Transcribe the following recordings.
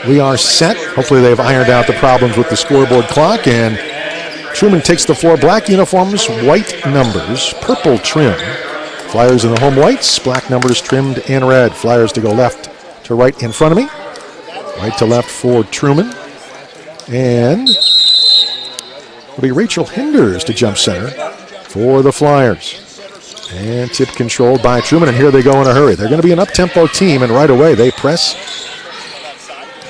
we are set. Hopefully they've ironed out the problems with the scoreboard clock, and Truman takes the floor. Black uniforms, white numbers, purple trim. Flyers in the home whites, black numbers trimmed in red. Flyers to go left to right in front of me. Right to left for Truman. And it'll be Rachel Hinders to jump center for the Flyers. And tip controlled by Truman, and here they go in a hurry. They're going to be an up-tempo team, and right away they press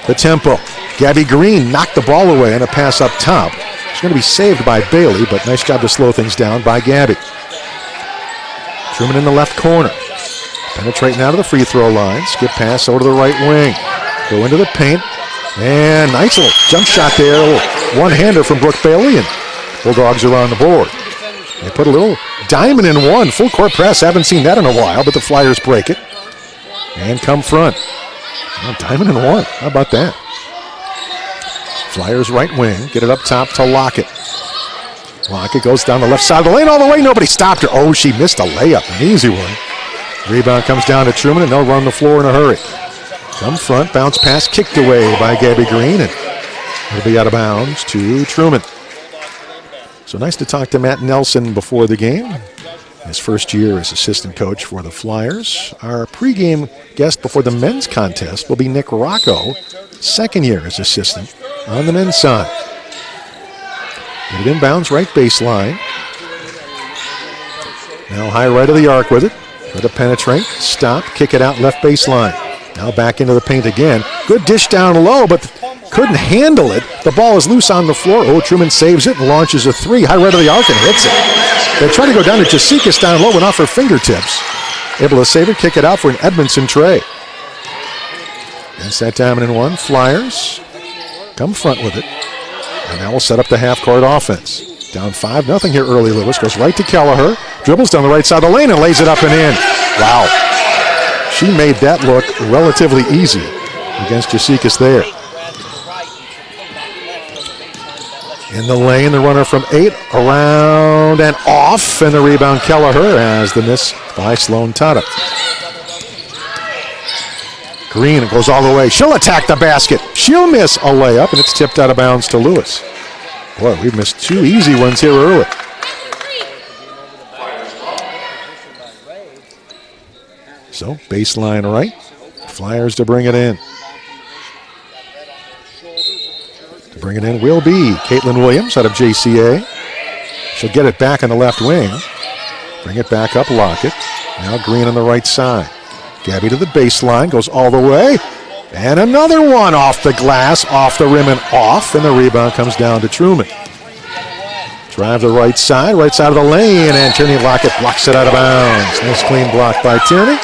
the tempo. Gabby Green knocked the ball away on a pass up top. It's going to be saved by Bailey, but nice job to slow things down by Gabby. Truman in the left corner. Penetrate now to the free throw line. Skip pass over to the right wing. Go into the paint. And nice little jump shot there. One-hander from Brook Bailey, and Bulldogs are on the board. They put a little diamond in one. Full court press. Haven't seen that in a while, but the Flyers break it. And come front. Oh, diamond in one. How about that? Flyers right wing. Get it up top to Lockett. Lockett goes down the left side of the lane all the way. Nobody stopped her. Oh, she missed a layup. An easy one. Rebound comes down to Truman, and they'll run the floor in a hurry. Come front. Bounce pass kicked away by Gabby Green, and it'll be out of bounds to Truman. So nice to talk to Matt Nelson before the game. His first year as assistant coach for the Flyers. Our pregame guest before the men's contest will be Nick Rocco, second year as assistant on the men's side. Get it inbounds, right baseline. Now high right of the arc with it. Let it penetrate, stop, kick it out left baseline. Now back into the paint again. Good dish down low, but couldn't handle it. The ball is loose on the floor. Oh, Truman saves it and launches a three. High right of the arc and hits it. They try to go down to Jasikas down low and off her fingertips. Able to save it, kick it out for an Edmondson tray. And set diamond in one. Flyers come front with it. And now we'll set up the half-court offense. Down 5-0 here early. Lewis goes right to Kelliher. Dribbles down the right side of the lane and lays it up and in. Wow. She made that look relatively easy against Jasikas there. In the lane, the runner from 8, around and off, and the rebound Kelliher as the miss by Sloan Tata. Green goes all the way. She'll attack the basket. She'll miss a layup, and it's tipped out of bounds to Lewis. Boy, we've missed 2 easy ones here early. So, baseline right. Flyers to bring it in. To bring it in will be Kaitlyn Williams out of JCA. She'll get it back on the left wing. Bring it back up, Lockett. Now Green on the right side. Gabby to the baseline, goes all the way. And another one off the glass, off the rim and off. And the rebound comes down to Truman. Drive the right side of the lane. And Tierney Lockett blocks it out of bounds. Nice clean block by Tierney.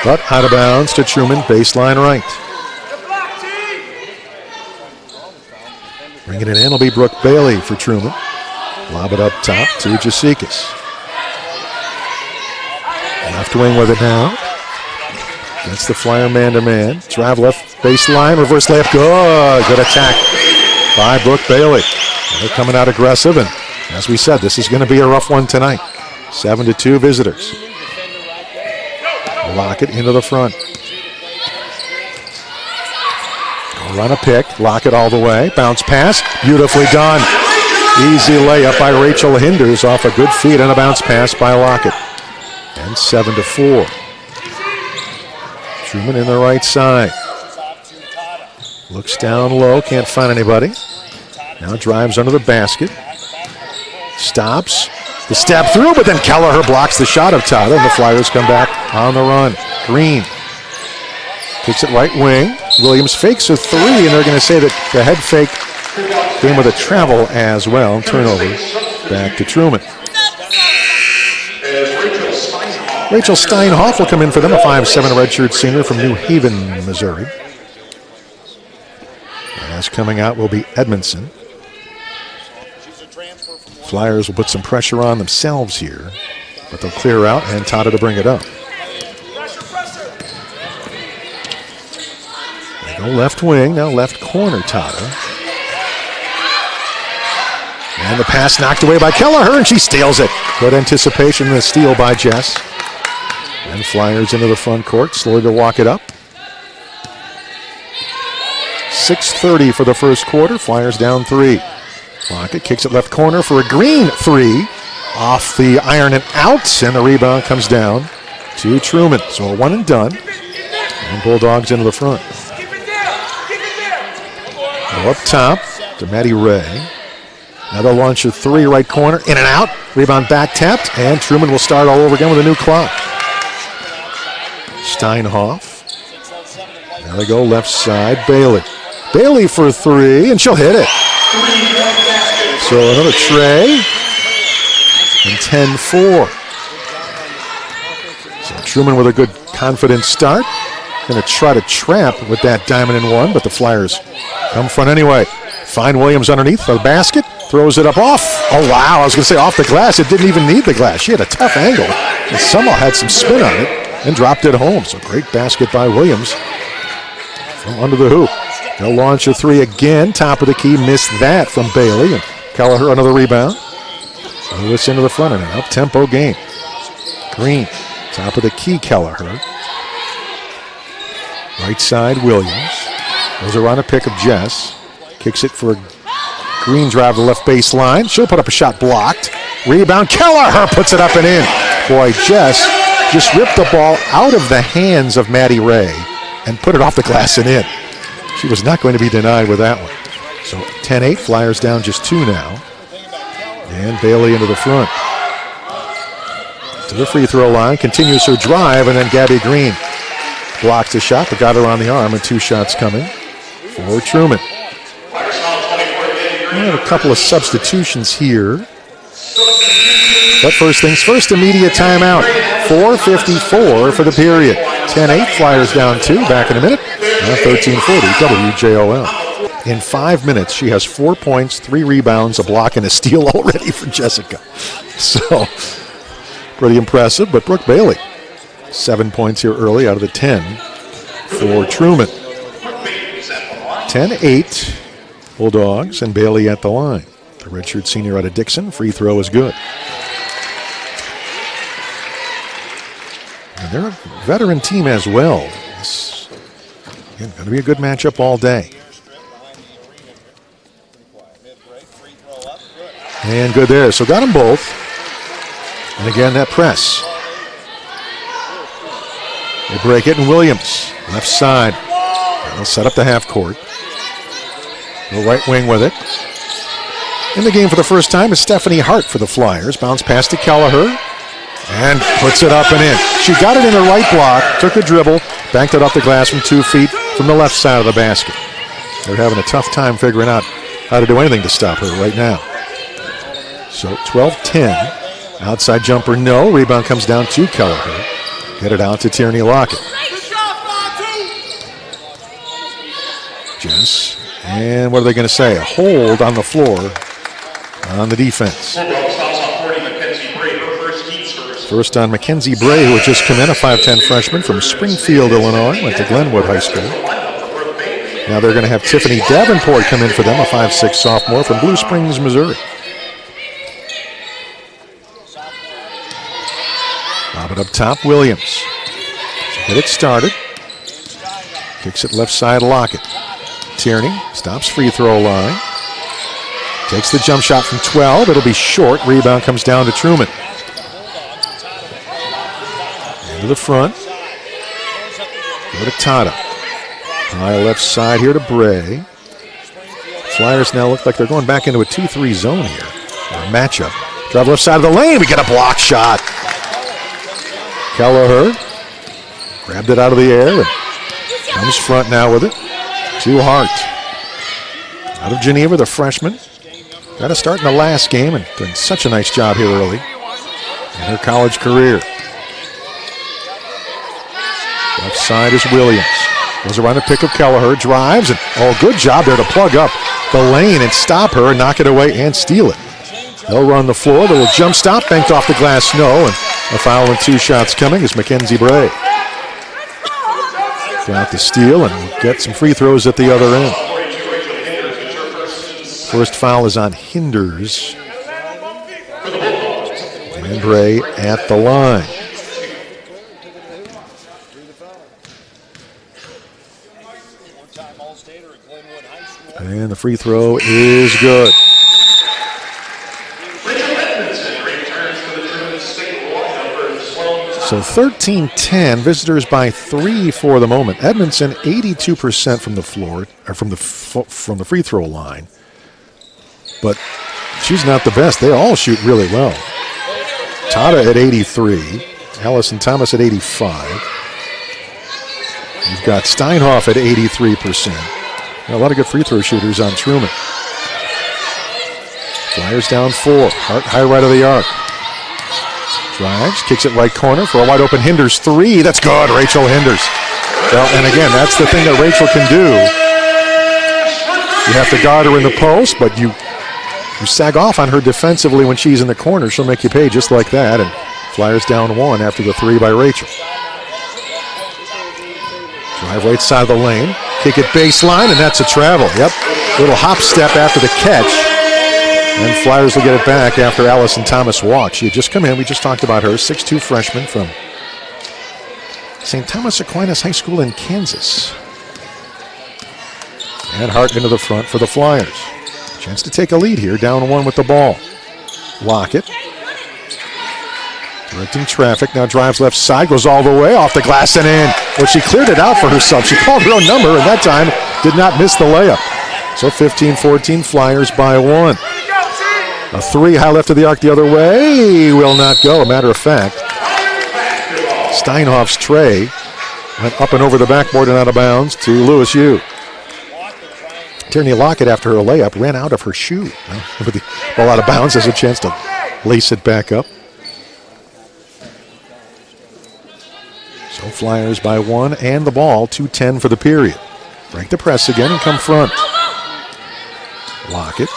But out of bounds to Truman, baseline right. Bringing it in will be Brook Bailey for Truman. Lob it up top to Jasikas. Left wing with it now. That's the Flyer man-to-man. Drive left baseline, reverse layup, good attack by Brook Bailey. They're coming out aggressive, and as we said, this is going to be a rough one tonight. 7-2 visitors. Lockett into the front. Run a pick, Lockett all the way, bounce pass, beautifully done. Easy layup by Rachel Hinders off a good feed and a bounce pass by Lockett. And 7-4. Truman in the right side. Looks down low, can't find anybody. Now drives under the basket. Stops. The step through, but then Kelliher blocks the shot of Tata, and the Flyers come back on the run. Green kicks it right wing. Williams fakes a three, and they're going to say that the head fake came with a travel as well. Turnover back to Truman. Rachel Steinhoff will come in for them, a 5'7" redshirt senior from New Haven, Missouri. As coming out will be Edmondson. Flyers will put some pressure on themselves here, but they'll clear out and Tata to bring it up. They go left wing, now left corner Tata. And the pass knocked away by Kelliher, and she steals it. Good anticipation and a steal by Jess. And Flyers into the front court, slowly to walk it up. 6:30 for the first quarter. Flyers down 3. Lockett kicks it left corner for a green 3. Off the iron and out, and the rebound comes down to Truman. So a one and done. And Bulldogs into the front. Go up top to Maddie Ray. Another launch of 3 right corner. In and out. Rebound back tapped. And Truman will start all over again with a new clock. Steinhoff. There they go, left side. Bailey. Bailey for 3, and she'll hit it. So another tray. And 10-4. So Truman with a good confident start. Going to try to trap with that diamond in one, but the Flyers come front anyway. Find Williams underneath the basket. Throws it up off. Oh, wow. I was going to say off the glass. It didn't even need the glass. She had a tough angle and somehow had some spin on it and dropped it home. So great basket by Williams from under the hoop. They'll launch a 3 again. Top of the key. Missed that from Bailey. And Kelliher another rebound. Lewis into the front in an up-tempo game. Green. Top of the key, Kelliher. Right side, Williams. Goes around a pick of Jess. Kicks it for a Green drive to the left baseline. She'll put up a shot blocked. Rebound. Kelliher puts it up and in. Boy, Jess just ripped the ball out of the hands of Maddie Ray and put it off the glass and in. She was not going to be denied with that one. So 10-8. Flyers down just 2 now. And Bailey into the front. To the free throw line. Continues her drive. And then Gabby Green blocks a shot but got her on the arm. And 2 shots coming for Truman. We have a couple of substitutions here. But first things first, immediate timeout. 4:54 for the period. 10-8, Flyers down 2. Back in a minute. 13:40, WJOL. In 5 minutes, she has 4 points, 3 rebounds, a block, and a steal already for Jessica. So, pretty impressive. But Brook Bailey, 7 points here early out of the 10 for Truman. 10-8. Bulldogs and Bailey at the line. The redshirt senior out of Dixon. Free throw is good. And they're a veteran team as well. It's going to be a good matchup all day. And good there. So got them both. And again, that press. They break it, and Williams, left side. They'll set up the half court. The right wing with it. In the game for the first time is Stephanie Hart for the Flyers. Bounce pass to Kelliher. And puts it up and in. She got it in her right block, took a dribble, banked it off the glass from 2 feet from the left side of the basket. They're having a tough time figuring out how to do anything to stop her right now. So 12-10. Outside jumper, no. Rebound comes down to Kelliher. Get it out to Tierney Lockett. Jess. And what are they going to say? A hold on the floor on the defense. First on Mackenzie Bray, who had just come in, a 5'10 freshman from Springfield, Illinois, went to Glenwood High School. Now they're going to have Tiffany Davenport come in for them, a 5'6 sophomore from Blue Springs, Missouri. Lob it up top, Williams. So get it started. Kicks it left side, Lockett. Tierney stops free throw line. Takes the jump shot from 12. It'll be short. Rebound comes down to Truman. Into the front. Go to Tata. High left side here to Bray. Flyers now look like they're going back into a 2-3 zone here. Or a matchup. Drive left side of the lane. We get a block shot. Kelliher grabbed it out of the air and comes front now with it. To Hart. Out of Geneva, the freshman. Got to start in the last game and doing such a nice job here early in her college career. Left side is Williams. Goes around a pick of Kelliher, drives, and good job there to plug up the lane and stop her and knock it away and steal it. They'll run the floor. The little jump stop, banked off the glass, no, and a foul and 2 shots coming is Mackenzie Bray. Got the steal and we'll get some free throws at the other end. First foul is on Hinders. And Bray at the line. And the free throw is good. So 13-10, visitors by 3 for the moment. Edmondson 82% from the floor, or from the free throw line. But she's not the best. They all shoot really well. Tata at 83, Allison Thomas at 85. You've got Steinhoff at 83%. A lot of good free throw shooters on Truman. Flyers down 4. Hart high right of the arc. Drives, kicks it right corner for a wide open Hinders 3. That's good, Rachel Hinders. Well, and again, that's the thing that Rachel can do. You have to guard her in the post, but you sag off on her defensively when she's in the corner. She'll make you pay just like that. And Flyers down 1 after the 3 by Rachel. Drive right side of the lane. Kick it baseline, and that's a travel. Yep, little hop step after the catch. And Flyers will get it back after Allison Thomas walked. She had just come in. We just talked about her. 6'2 freshman from St. Thomas Aquinas High School in Kansas. And Hart into the front for the Flyers. Chance to take a lead here. Down 1 with the ball. Lockett. Directing traffic. Now drives left side. Goes all the way off the glass and in. Well, she cleared it out for herself. She called her own number, and that time did not miss the layup. So 15-14, Flyers by 1. A 3 high left of the arc the other way will not go. A matter of fact, Steinhoff's tray went up and over the backboard and out of bounds to Lewis Yu. Tierney Lockett, after her layup, ran out of her shoe. With the ball out of bounds, has a chance to lace it back up. So Flyers by 1 and the ball, 2:10 for the period. Break the press again and come front. Lockett.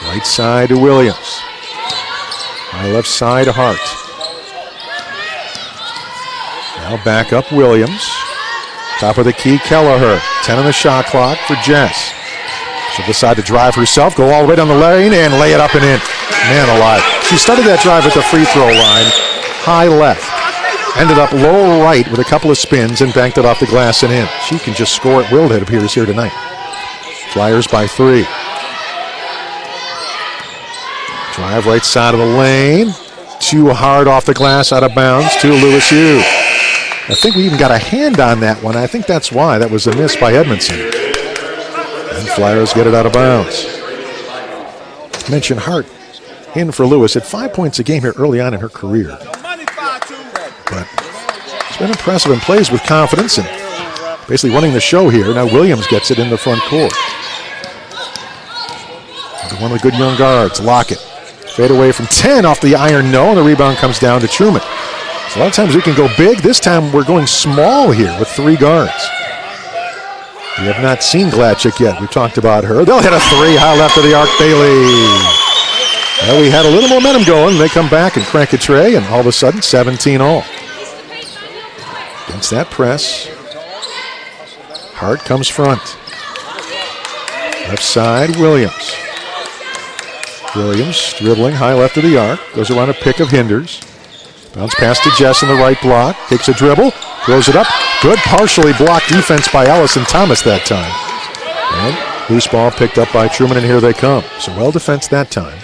Right side to Williams. High left side to Hart. Now back up Williams. Top of the key, Kelliher. 10 on the shot clock for Jess. She'll decide to drive herself, go all the way down the lane, and lay it up and in. Man alive. She started that drive at the free throw line. High left. Ended up low right with a couple of spins and banked it off the glass and in. She can just score at will, it appears, here tonight. Flyers by 3. Drive right side of the lane. Too hard off the glass, out of bounds to Lewis Yu. I think we even got a hand on that one. I think that's why. That was a miss by Edmondson. And Flyers get it out of bounds. Mention Hart in for Lewis at 5 points a game here early on in her career. But it's been impressive and plays with confidence and basically running the show here. Now Williams gets it in the front court. One of the good young guards, Lockett. Fade away from 10 off the iron, no, and the rebound comes down to Truman. So a lot of times we can go big. This time we're going small here with 3 guards. We have not seen Glatczak yet. We've talked about her. They'll hit a 3 high left of the arc, Bailey. Well, we had a little momentum going. They come back and crank a tray, and all of a sudden, 17 all. Against that press, Hart comes front. Left side, Williams. Williams dribbling high left of the arc. Goes around a pick of Hinders. Bounce pass to Jess in the right block. Takes a dribble. Throws it up. Good partially blocked defense by Allison Thomas that time. And loose ball picked up by Truman, and here they come. So well defense that time.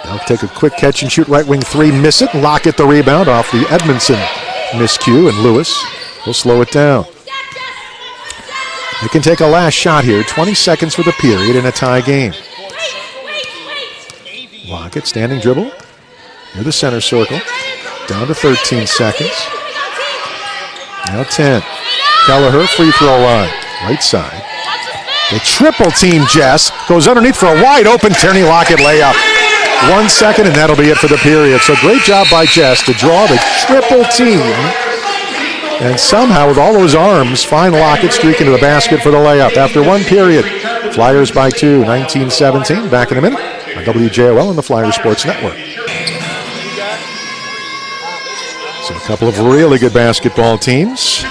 They'll take a quick catch and shoot right wing 3. Miss it. Lockett the rebound off the Edmondson miscue, and Lewis will slow it down. They can take a last shot here. 20 seconds for the period in a tie game. Lockett, standing dribble, near the center circle, down to 13 seconds. Now 10. Kelliher, free throw line, right side. They triple team Jess, goes underneath for a wide open Tierney Lockett layup. 1 second, and that'll be it for the period. So great job by Jess to draw the triple team, and somehow with all those arms, find Lockett streaking to the basket for the layup. After 1 period, Flyers by 2, 19-17. Back in a minute on WJOL and the Flyers Sports Network. So a couple of really good basketball teams.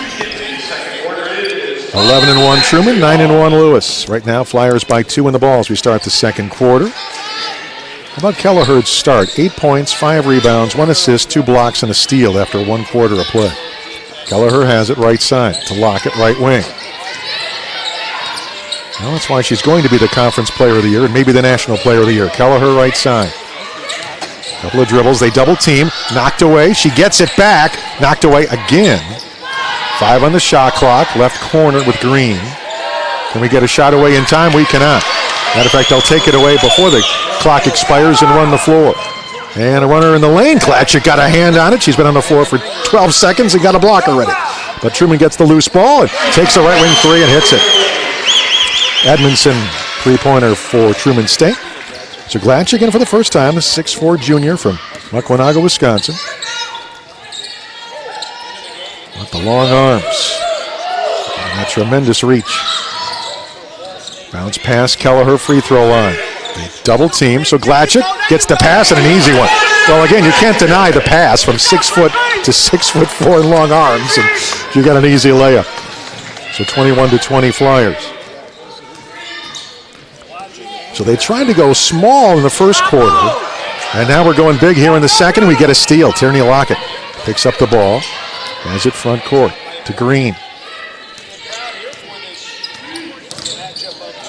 11-1 Truman, 9-1 Lewis. Right now, Flyers by 2 in the ball as we start the second quarter. How about Kelliher's start? 8 points, 5 rebounds, 1 assist, 2 blocks, and a steal after 1 quarter of play. Kelliher has it right side to Lockett, right wing. Well, that's why she's going to be the Conference Player of the Year and maybe the National Player of the Year. Kelliher right side. Couple of dribbles, they double team, knocked away. She gets it back, knocked away again. 5 on the shot clock, left corner with Green. Can we get a shot away in time? We cannot. Matter of fact, they'll take it away before the clock expires and run the floor. And a runner in the lane. Glatczak got a hand on it. She's been on the floor for 12 seconds and got a block already. But Truman gets the loose ball and takes the right wing three and hits it. Edmondson, three-pointer for Truman State. So Glatczak in for the first time, the 6'4" junior from Muckwanago, Wisconsin. With the long arms and that tremendous reach. Bounce pass, Kelliher free throw line. They double team, so Glatczak gets the pass and an easy one. Well, again, you can't deny the pass from 6 foot to 6'4" in long arms, and you got an easy layup. So 21-20 Flyers. So they tried to go small in the first quarter, and now we're going big here in the second. We get a steal. Tierney Lockett picks up the ball, has it front court to Green.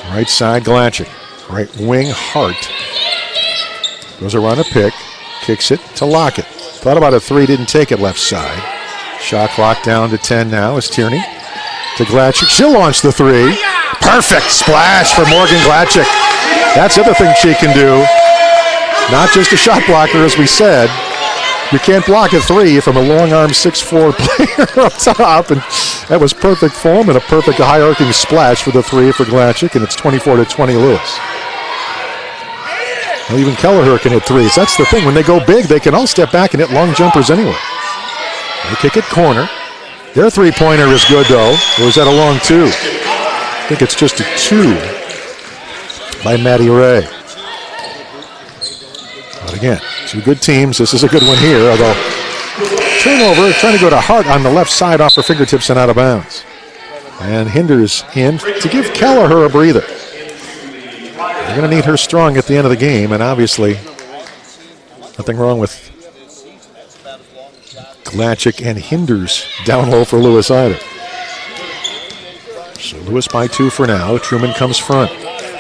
Right side, Glatczak. Right wing, Hart. Goes around a pick, kicks it to Lockett. Thought about a three, didn't take it left side. Shot clock down to 10 now as Tierney to Glatczak. She'll launch the three. Perfect splash for Morgan Glatczak. That's the other thing she can do. Not just a shot blocker, as we said. You can't block a three from a long-arm 6'4" player up top, and that was perfect form and a perfect high-arcing splash for the three for Glatczak, and it's 24-20 Lewis. Well, even Kelliher can hit threes. That's the thing. When they go big, they can all step back and hit long jumpers anyway. They kick it corner. Their three-pointer is good, though. Or is that a long two? I think it's just a two by Maddie Ray. But again, two good teams. This is a good one here, although turnover, trying to go to Hart on the left side off her fingertips and out of bounds. And Hinders in to give Kelliher a breather. They're going to need her strong at the end of the game, and obviously nothing wrong with Glatczak and Hinders down low for Lewis either. So Lewis by 2 for now. Truman comes front.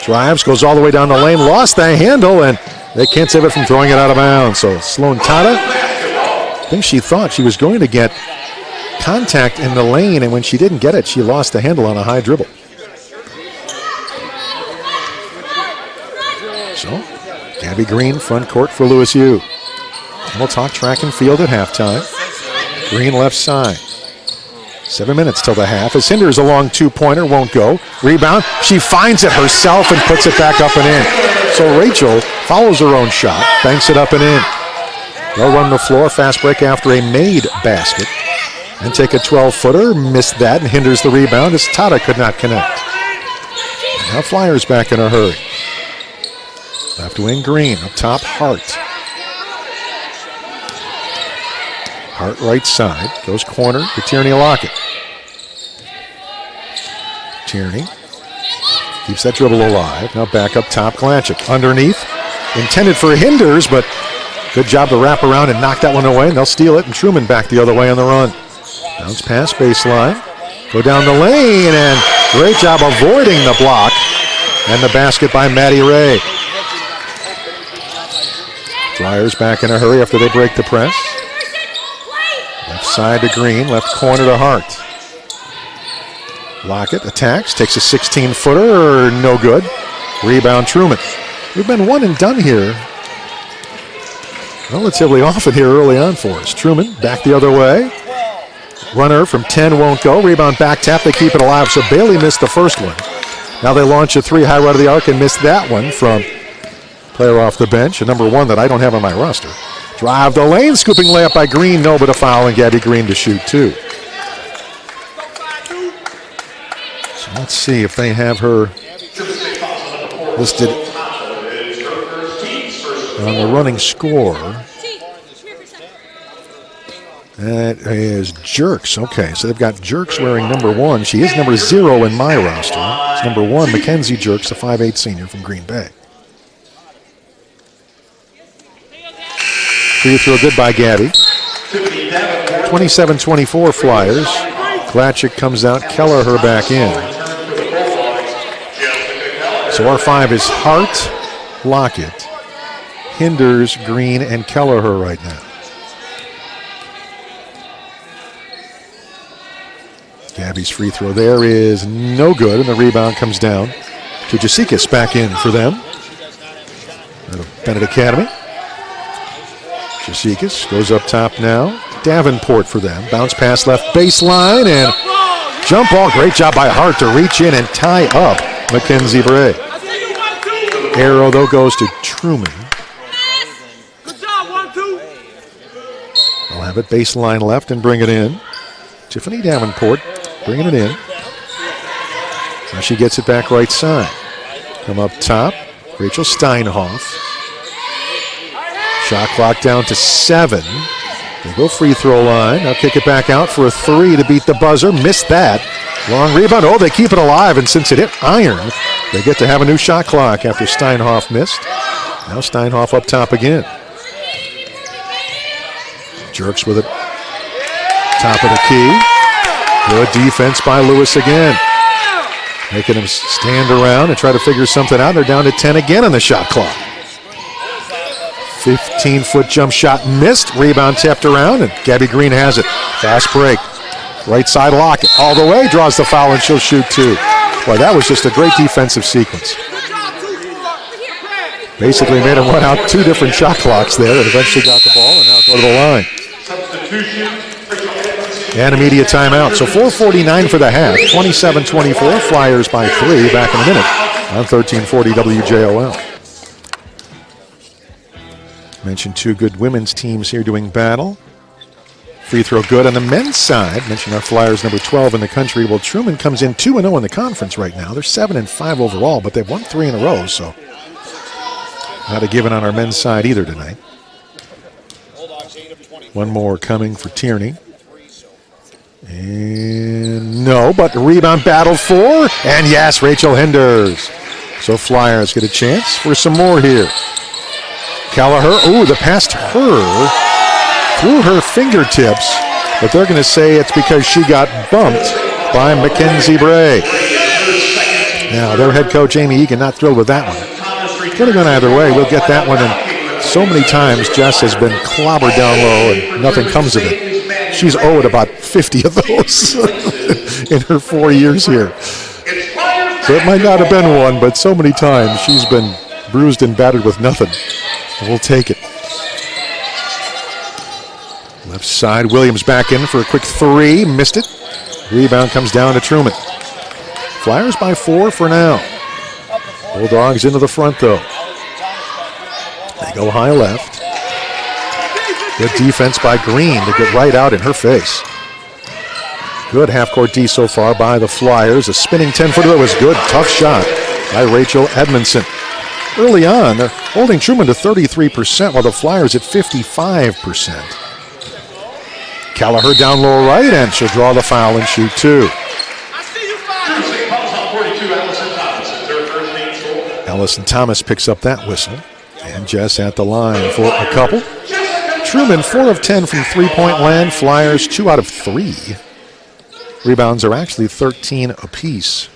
Drives, goes all the way down the lane, lost the handle, and they can't save it from throwing it out of bounds. So Sloan Tata, I think she thought she was going to get contact in the lane, and when she didn't get it, she lost the handle on a high dribble. So, Gabby Green, front court for Lewis U. And we'll talk track and field at halftime. Green left side. 7 minutes till the half. As Hinders a long two-pointer, won't go. Rebound. She finds it herself and puts it back up and in. So Rachel follows her own shot, banks it up and in. They'll run the floor, fast break after a made basket. And take a 12-footer, missed that, and Hinders the rebound as Tata could not connect. Now Flyers back in a hurry. Left wing Green, up top Hart. Hart right side, goes corner to Tierney Lockett. Tierney keeps that dribble alive. Now back up top, Glatczak. Underneath, intended for Hinders, but good job to wrap around and knock that one away, and they'll steal it, and Truman back the other way on the run. Bounce pass, baseline. Go down the lane, and great job avoiding the block. And the basket by Maddie Ray. Flyers back in a hurry after they break the press. Left side to Green, left corner to Hart. Lockett attacks, takes a 16-footer, no good. Rebound Truman. We've been one and done here relatively often here early on for us. Truman back the other way. Runner from 10 won't go. Rebound back tap, they keep it alive. So Bailey missed the first one. Now they launch a three high right of the arc and missed that one from player off the bench, a number 1 that I don't have on my roster. Drive the lane, scooping layup by Green, no, but a foul, and Gabby Green to shoot 2. So let's see if they have her listed on the running score. That is Jerks. Okay, so they've got Jerks wearing number 1. She is number 0 in my roster. It's number 1, Mackenzie Jerks, the 5'8" senior from Green Bay. Free throw good by Gabby. 27-24 Flyers. Glatczak comes out, Kelliher back in. So our 5 is Hart, Lockett, Hinders, Green, and Kelliher right now. Gabby's free throw there is no good, and the rebound comes down to Jasikas back in for them. Bennett Academy. Jasikas goes up top now. Davenport for them. Bounce pass left baseline and jump ball. Great job by Hart to reach in and tie up Mackenzie Bray. Arrow, though, goes to Truman. They'll have it baseline left and bring it in. Tiffany Davenport bringing it in. Now she gets it back right side. Come up top. Rachel Steinhoff. Shot clock down to 7. They go free throw line. Now kick it back out for a 3 to beat the buzzer. Missed that. Long rebound. Oh, they keep it alive. And since it hit iron, they get to have a new shot clock after Steinhoff missed. Now Steinhoff up top again. Jerks with it. Top of the key. Good defense by Lewis again. Making him stand around and try to figure something out. They're down to 10 again on the shot clock. 15-foot jump shot missed. Rebound tapped around, and Gabby Green has it. Fast break. Right side Lockett. All the way, draws the foul, and she'll shoot 2. Boy, that was just a great defensive sequence. Basically made him run out 2 different shot clocks there, and eventually got the ball, and now go to the line. And immediate timeout. So 4:49 for the half. 27-24. Flyers by 3. Back in a minute on 1340 WJOL. Mentioned 2 good women's teams here doing battle. Free throw good on the men's side. Mentioned our Flyers number 12 in the country. Well, Truman comes in 2-0 in the conference right now. They're 7-5 overall, but they've won 3 in a row, so not a given on our men's side either tonight. One more coming for Tierney. And no, but rebound battle for, and yes, Rachel Hinders. So Flyers get a chance for some more here. Kelliher, ooh, the pass to her through her fingertips, but they're going to say it's because she got bumped by Mackenzie Bray. Now, their head coach, Amy Egan, not thrilled with that one. Could have gone either way. We'll get that one. And so many times, Jess has been clobbered down low and nothing comes of it. She's owed about 50 of those in her 4 years here. So it might not have been one, but so many times she's been bruised and battered with nothing. We'll take it. Left side, Williams back in for a quick 3. Missed it. Rebound comes down to Truman. Flyers by 4 for now. Bulldogs into the front, though. They go high left. Good defense by Green to get right out in her face. Good half-court D so far by the Flyers. A spinning 10-footer was good. Tough shot by Rachel Edmondson. Early on, they're holding Truman to 33%, while the Flyers at 55%. Kelliher down low right, and she'll draw the foul and shoot 2. Allison Thomas picks up that whistle. And Jess at the line for a couple. Truman 4 of 10 from three-point land. Flyers 2 out of 3. Rebounds are actually 13 apiece.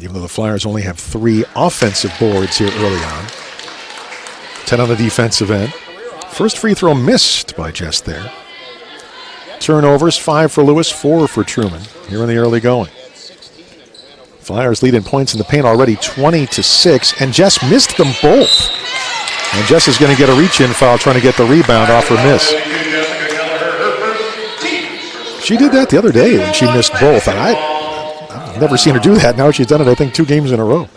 Even though the Flyers only have 3 offensive boards here early on. 10 on the defensive end. First free throw missed by Jess there. Turnovers, 5 for Lewis, 4 for Truman here in the early going. Flyers lead in points in the paint already 20-6, and Jess missed them both. And Jess is going to get a reach-in foul trying to get the rebound off her miss. She did that the other day when she missed both, and I've never seen her do that. Now she's done it, I think, 2 games in a row.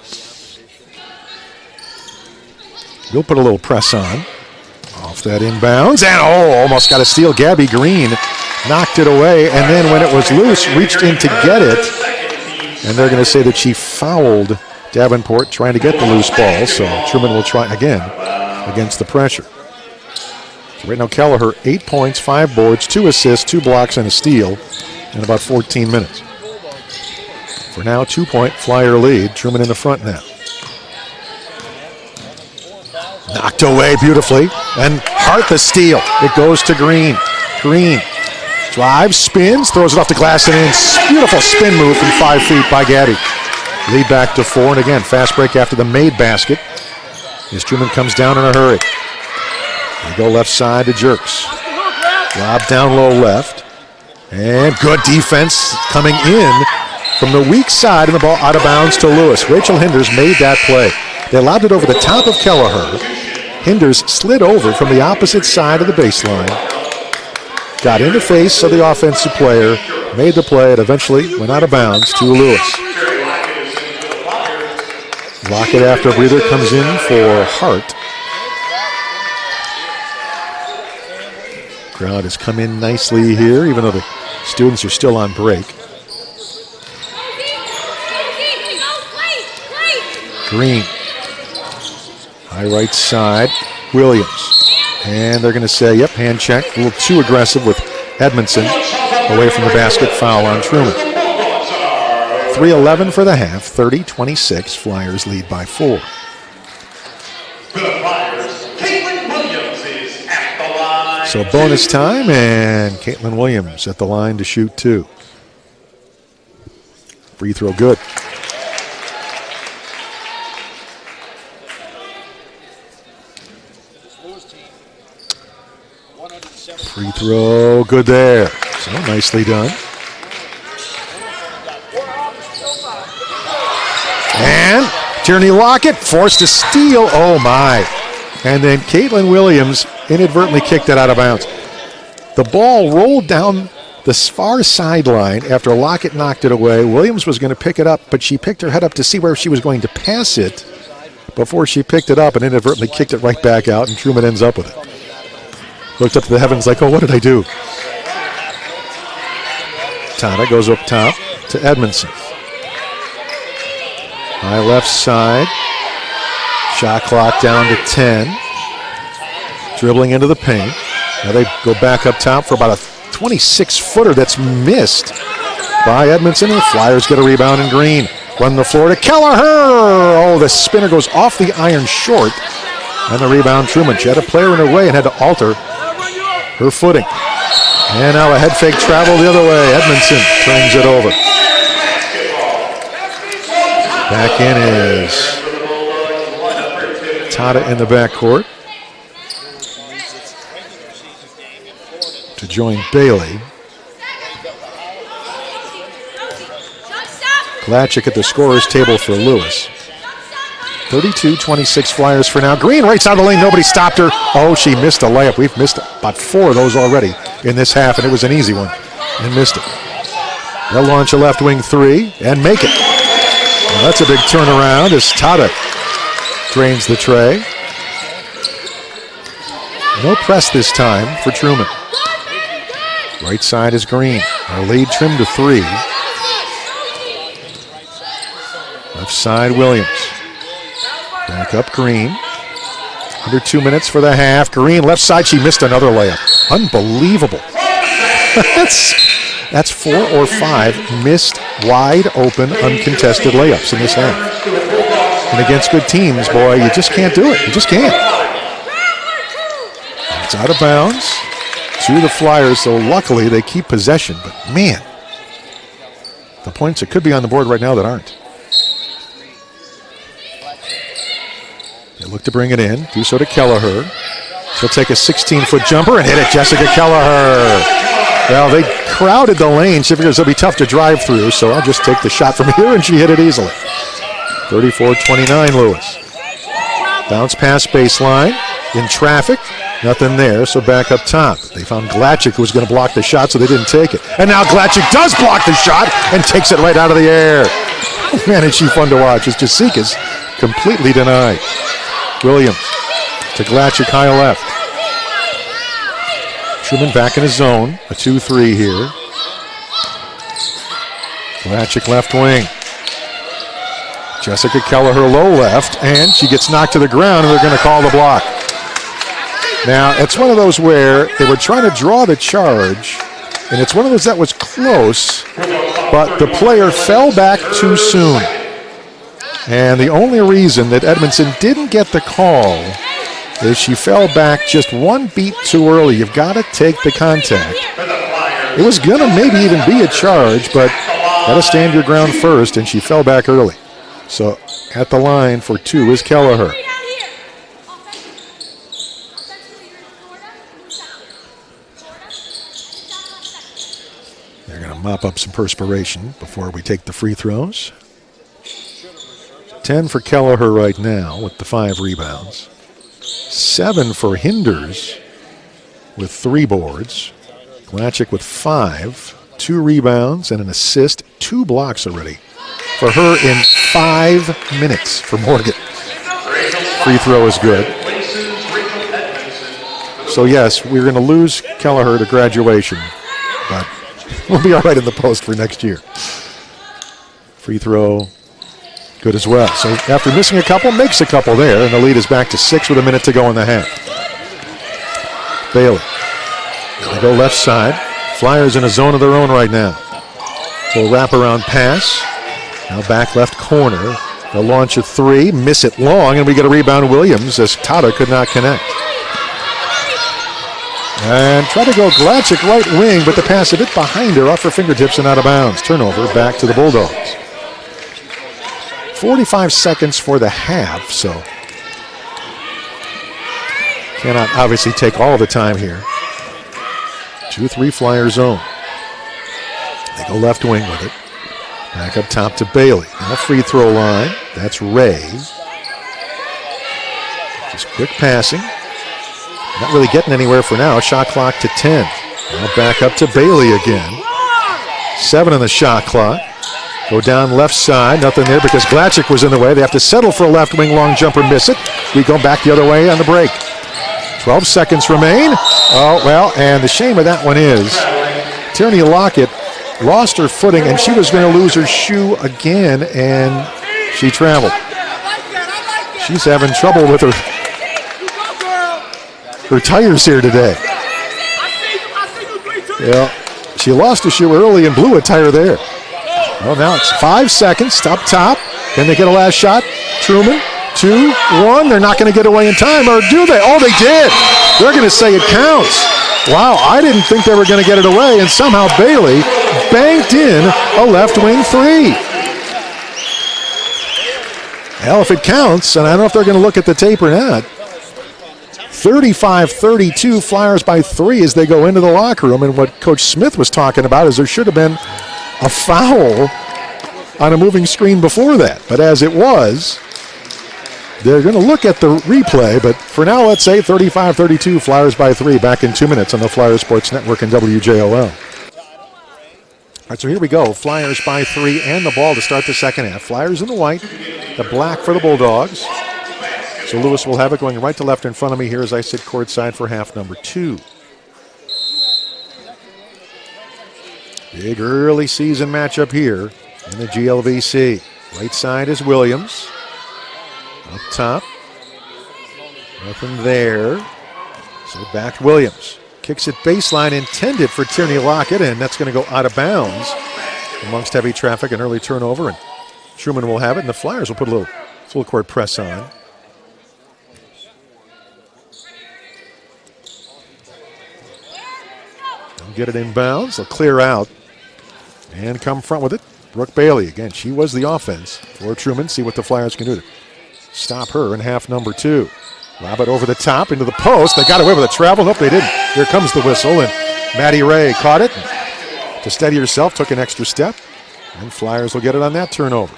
We'll put a little press on. Off that inbounds, and almost got a steal. Gabby Green knocked it away, and then when it was loose, reached in to get it. And they're going to say that she fouled Davenport trying to get the loose ball, so Truman will try again against the pressure. So right now, Kelliher, 8 points, 5 boards, 2 assists, 2 blocks, and a steal in about 14 minutes. For now, 2-point Flyer lead. Truman in the front now. Knocked away beautifully. And Hart the steal. It goes to Green. Green drives, spins, throws it off the glass and in. Beautiful spin move from 5 feet by Gabby. Lead back to 4. And again, fast break after the made basket. As Truman comes down in a hurry. They go left side to Jerks. Lob down low left. And good defense coming in from the weak side, and the ball out of bounds to Lewis. Rachel Hinders made that play. They lobbed it over the top of Kelliher. Hinders slid over from the opposite side of the baseline. Got in the face of the offensive player, made the play, and eventually went out of bounds to Lewis. Lockett, after a breather, comes in for Hart. Crowd has come in nicely here, even though the students are still on break. Green. High right side, Williams. And they're going to say, yep, hand check. A little too aggressive with Edmondson away from the basket. Foul on Truman. 3:11 for the half, 30-26. Flyers lead by 4. So bonus time, and Kaitlyn Williams at the line to shoot 2. Free throw good. Free throw good there. So nicely done. And Tierney Lockett forced a steal. Oh my. And then Kaitlyn Williams inadvertently kicked it out of bounds. The ball rolled down the far sideline after Lockett knocked it away. Williams was going to pick it up, but she picked her head up to see where she was going to pass it before she picked it up and inadvertently kicked it right back out, and Truman ends up with it. Looked up to the heavens like, oh, what did I do? Tata goes up top to Edmondson. High left side. Shot clock down to 10. Dribbling into the paint. Now they go back up top for about a 26-footer that's missed by Edmondson. And the Flyers get a rebound in Green. Run the floor to Kelliher. Oh, the spinner goes off the iron short. And the rebound, Truman. She had a player in her way and had to alter her footing. And now a head fake travel the other way. Edmondson turns it over. Back in is Tata in the backcourt to join Bailey. Glatczak at the scorer's table for Lewis. 32-26 Flyers for now. Green right side of the lane. Nobody stopped her. Oh, she missed a layup. We've missed about 4 of those already in this half, and it was an easy one. And missed it. They'll launch a left wing 3 and make it. Well, that's a big turnaround as Tata drains the tray. No press this time for Truman. Right side is Green. Our lead trimmed to 3. Left side, Williams. Back up Green. Under 2 minutes for the half. Green, left side, she missed another layup. Unbelievable. That's 4 or 5 missed wide open, uncontested layups in this half. And against good teams, boy, you just can't do it. You just can't. It's out of bounds to the Flyers, so luckily they keep possession. But man, the points that could be on the board right now that aren't. They look to bring it in, do so to Kelliher. She'll take a 16-foot jumper and hit it, Jessica Kelliher. Well, they crowded the lane. She figures it'll be tough to drive through, so I'll just take the shot from here, and she hit it easily. 34-29 Lewis. Bounce pass baseline. In traffic, nothing there, so back up top. They found Glatczak, who was going to block the shot, so they didn't take it. And now Glatczak does block the shot and takes it right out of the air. Man, is she fun to watch. As Jasika's completely denied. Williams to Glatczak, high left. Truman back in his zone. A 2-3 here. Glatczak left wing. Jessica Kelliher low left, and she gets knocked to the ground, and they're going to call the block. Now, it's one of those where they were trying to draw the charge, and it's one of those that was close, but the player fell back too soon. And the only reason that Edmondson didn't get the call is she fell back just one beat too early. You've got to take the contact. It was going to maybe even be a charge, but got to stand your ground first, and she fell back early. So at the line for 2 is Kelliher. They're going to mop up some perspiration before we take the free throws. 10 for Kelliher right now with the 5 rebounds. 7 for Hinders with 3 boards. Glatczak with 5, 2 rebounds and an assist, 2 blocks already for her in 5 minutes for Morgan. Free throw is good. So yes, we're going to lose Kelliher to graduation, but we'll be all right in the post for next year. Free throw, good as well. So after missing a couple, makes a couple there, and the lead is back to 6 with a minute to go in the half. Bailey, they go left side. Flyers in a zone of their own right now. Little wraparound pass. Now back left corner. They'll launch a 3, miss it long, and we get a rebound Williams as Tata could not connect. And try to go Glatczak right wing, but the pass a bit behind her, off her fingertips and out of bounds. Turnover back to the Bulldogs. 45 seconds for the half, so cannot obviously take all the time here. 2-3 Flyer zone. They go left wing with it. Back up top to Bailey. Now free throw line. That's Ray. Just quick passing. Not really getting anywhere for now. Shot clock to 10. Now back up to Bailey again. 7 on the shot clock. Go down left side. Nothing there because Glatczak was in the way. They have to settle for a left wing long jumper, miss it. We go back the other way on the break. 12 seconds remain. Oh, well, and the shame of that one is Tierney Lockett lost her footing, and she was going to lose her shoe again, and she traveled. She's having trouble with her tires here today. Yeah, she lost a shoe early and blew a tire there. Well, now it's 5 seconds up top. Can they get a last shot? Truman, 2, 1. They're not going to get away in time, or do they? Oh, they did. They're going to say it counts. Wow, I didn't think they were going to get it away, and somehow Bailey banked in a left wing 3. Hell, if it counts, and I don't know if they're going to look at the tape or not. 35-32, Flyers by 3 as they go into the locker room, and what Coach Smith was talking about is there should have been a foul on a moving screen before that, but as it was, they're going to look at the replay, but for now, let's say 35-32, Flyers by 3, back in 2 minutes on the Flyers Sports Network and WJOL. All right, so here we go. Flyers by 3 and the ball to start the second half. Flyers in the white, the black for the Bulldogs. So Lewis will have it going right to left in front of me here as I sit courtside for half number 2. Big early season matchup here in the GLVC. Right side is Williams. Up top, nothing there. So back Williams. Kicks it baseline, intended for Tierney Lockett, and that's going to go out of bounds amongst heavy traffic and early turnover. And Truman will have it, and the Flyers will put a little full court press on. They'll get it inbounds. They'll clear out and come front with it. Brook Bailey, again, she was the offense for Truman. See what the Flyers can do to stop her in half number 2. Lob it over the top into the post. They got away with a travel. Nope, they didn't. Here comes the whistle, and Maddie Ray caught it. To steady herself, took an extra step, and Flyers will get it on that turnover.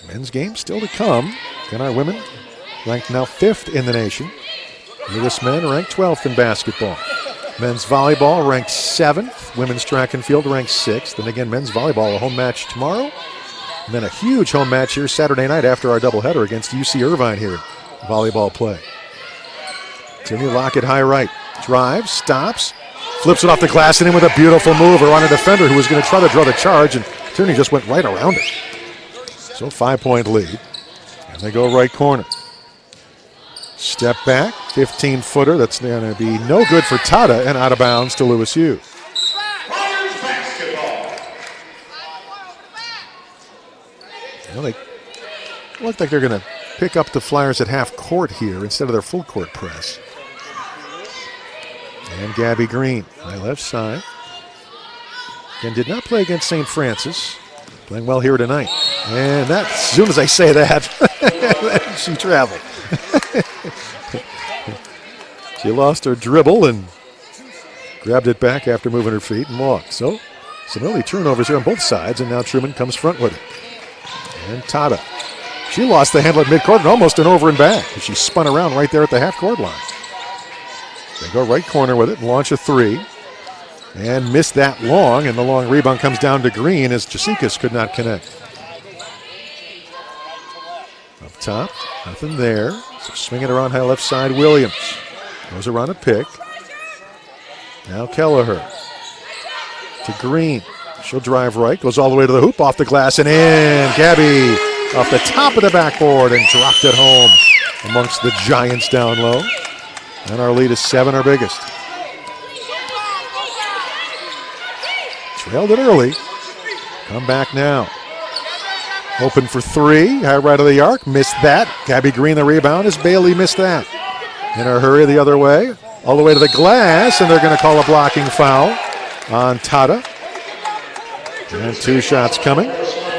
Men's game still to come. Can our women, ranked now 5th in the nation. Lewis men ranked 12th in basketball. Men's volleyball ranked 7th. Women's track and field ranked 6th. And again, men's volleyball, a home match tomorrow. And then a huge home match here Saturday night after our doubleheader against UC Irvine here in volleyball play. Tierney Lockett high right. Drives, stops, flips it off the glass and in with a beautiful mover on a defender who was going to try to draw the charge, and Tierney just went right around it. So 5-point lead. And they go right corner. Step back, 15-footer. That's going to be no good for Tata and out of bounds to Lewis Hughes. Well, they look like they're going to pick up the Flyers at half court here instead of their full court press. And Gabby Green, high left side. Again, did not play against St. Francis. Playing well here tonight. And that, as soon as I say that, she traveled. She lost her dribble and grabbed it back after moving her feet and walked. So some early turnovers here on both sides, and now Truman comes front with it. And Tata. She lost the handle at midcourt and almost an over and back. She spun around right there at the half-court line. They go right corner with it and launch a three. And missed that long, and the long rebound comes down to Green as Jasikas could not connect. Up top, nothing there. So swing it around high left side, Williams. Goes around a pick. Now Kelliher to Green. She'll drive right, goes all the way to the hoop, off the glass and in. Gabby off the top of the backboard and dropped it home amongst the Giants down low. And our lead is 7, our biggest. Trailed it early. Come back now. Open for three. High right of the arc. Missed that. Gabby Green the rebound as Bailey missed that. In a hurry the other way. All the way to the glass, and they're going to call a blocking foul on Tata. And 2 shots coming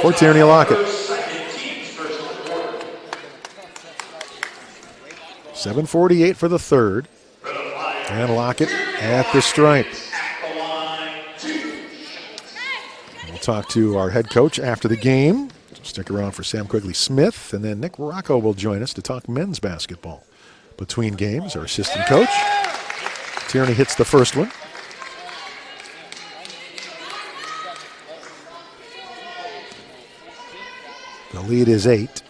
for Tierney Lockett. 7:48 for the third. And Lockett at the stripe. We'll talk to our head coach after the game. Stick around for Sam Quigley-Smith, and then Nick Rocco will join us to talk men's basketball. Between games, our assistant coach. Tierney hits the first one. The lead is 8.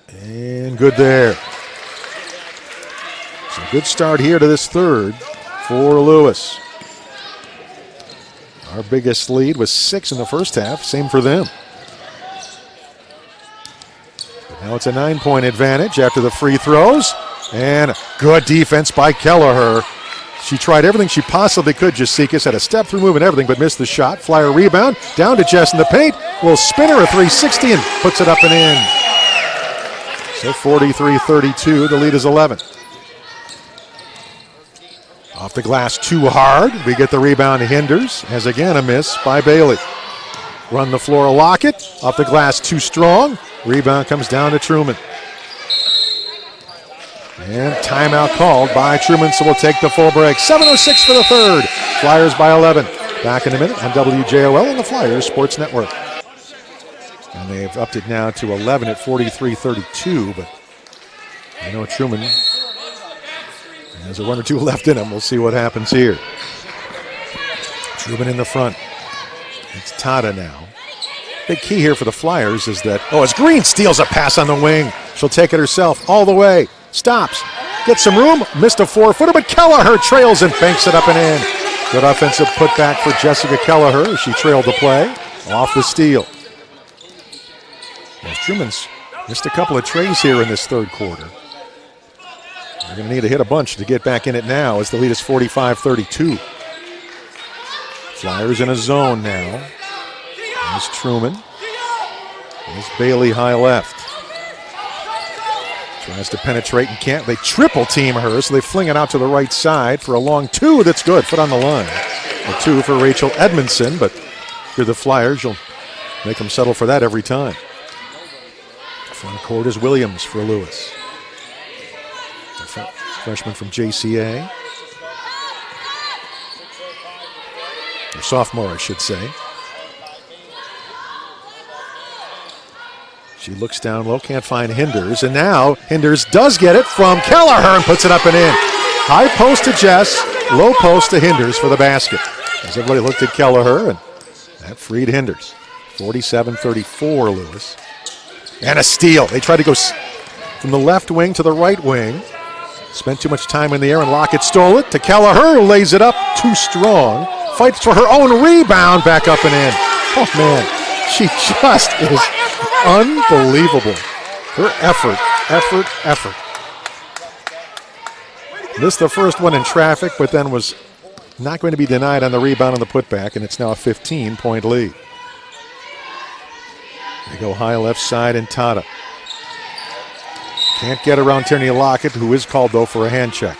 And good there. So good start here to this third for Lewis. Our biggest lead was 6 in the first half. Same for them. But now it's a 9-point advantage after the free throws. And good defense by Kelliher. She tried everything she possibly could. Jasikas had a step-through move and everything, but missed the shot. Flyer rebound. Down to Jess in the paint. Will spinner a 360 and puts it up and in. So 43-32. The lead is 11. Off the glass too hard. We get the rebound to Hinders, as again a miss by Bailey. Run the floor, Lockett. Off the glass too strong. Rebound comes down to Truman. And timeout called by Truman, so we'll take the full break. 7:06 for the third. Flyers by 11. Back in a minute on WJOL and the Flyers Sports Network. And they've upped it now to 11 at 43-32, but I know Truman has a 1 or 2 left in him. We'll see what happens here. Truman in the front. It's Tata now. Big key here for the Flyers is that, as Green steals a pass on the wing. She'll take it herself all the way. Stops. Gets some room. Missed a 4-footer, but Kelliher trails and banks it up and in. Good offensive putback for Jessica Kelliher. She trailed the play. Off the steal. Truman's missed a couple of trays here in this third quarter. They're going to need to hit a bunch to get back in it now as the lead is 45-32. Flyers in a zone now. There's Truman. There's Bailey high left. Tries to penetrate and can't. They triple team her, so they fling it out to the right side for a long 2 that's good. Foot on the line. A 2 for Rachel Edmondson, but if you're the Flyers, you'll make them settle for that every time. Front court is Williams for Lewis. The freshman from JCA. Or sophomore, I should say. She looks down low, can't find Hinders, and now Hinders does get it from Kelliher and puts it up and in. High post to Jess, low post to Hinders for the basket. As everybody looked at Kelliher, and that freed Hinders. 47-34, Lewis. And a steal. They tried to go from the left wing to the right wing. Spent too much time in the air, and Lockett stole it to Kelliher, who lays it up too strong. Fights for her own rebound, back up and in. Oh, man. She just is unbelievable. Her effort. Missed the first one in traffic, but then was not going to be denied on the rebound on the putback, and it's now a 15-point lead. They go high left side and Tata. Can't get around Tierney Lockett, who is called, though, for a hand check.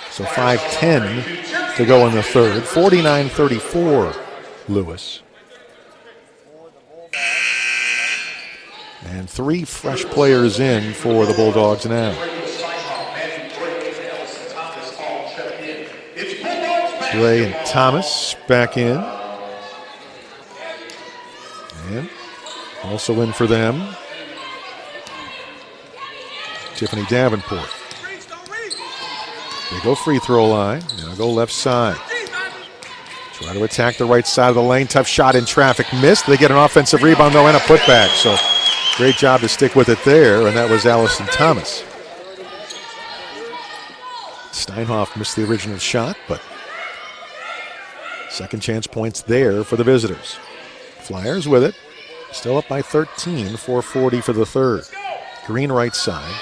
So 5:10 to go in the third. 49-34, Lewis. And 3 fresh players in for the Bulldogs now. Gray and Thomas back in. And also in for them, Tiffany Davenport. They go free throw line. Now go left side. Try to attack the right side of the lane. Tough shot in traffic. Missed. They get an offensive rebound, though, and a putback. So great job to stick with it there, and that was Allison Thomas. Steinhoff missed the original shot, but second chance points there for the visitors. Flyers with it. Still up by 13, 4:40 for the third. Green right side.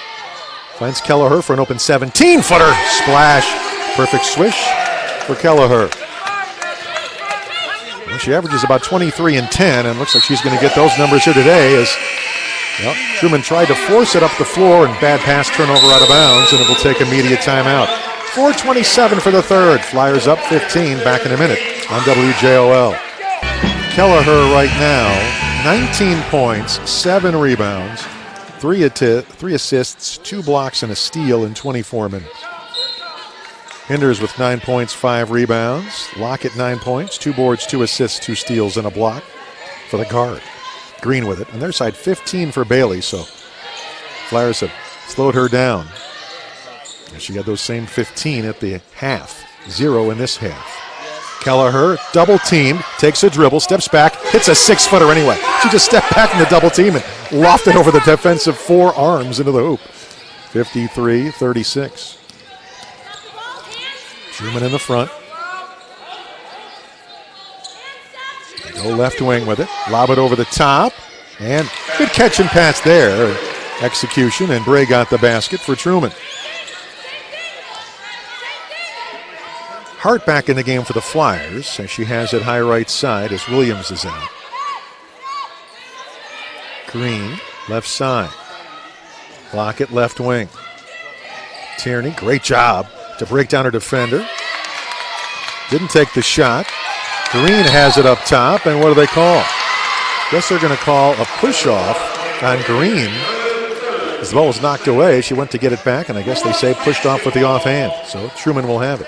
Finds Kelliher for an open 17-footer. Splash. Perfect swish for Kelliher. Well, she averages about 23 and 10, and looks like she's going to get those numbers here today as Truman tried to force it up the floor, and bad pass turnover out of bounds, and it will take immediate timeout. 4:27 for the third. Flyers up 15. Back in a minute on WJOL. Kelliher right now, 19 points, 7 rebounds, 3 assists, 2 blocks, and a steal in 24 minutes. Hinders with 9 points, 5 rebounds. Lockett 9 points, 2 boards, 2 assists, 2 steals, and a block for the guard. Green with it. On their side, 15 for Bailey, so Flyers have slowed her down. And she got those same 15 at the half, 0 in this half. Kelliher, double team, takes a dribble, steps back, hits a 6-footer anyway. She just stepped back in the double team and lofted over the defensive 4 arms into the hoop. 53-36. Truman in the front. They go left wing with it, lob it over the top, and good catch and pass there. Execution, and Bray got the basket for Truman. Hart back in the game for the Flyers, as she has it high right side as Williams is out. Green, left side. Lockett, left wing. Tierney, great job to break down her defender. Didn't take the shot. Green has it up top, and what do they call? Guess they're going to call a push-off on Green. As the ball was knocked away, she went to get it back, and I guess they say pushed off with the offhand. So Truman will have it.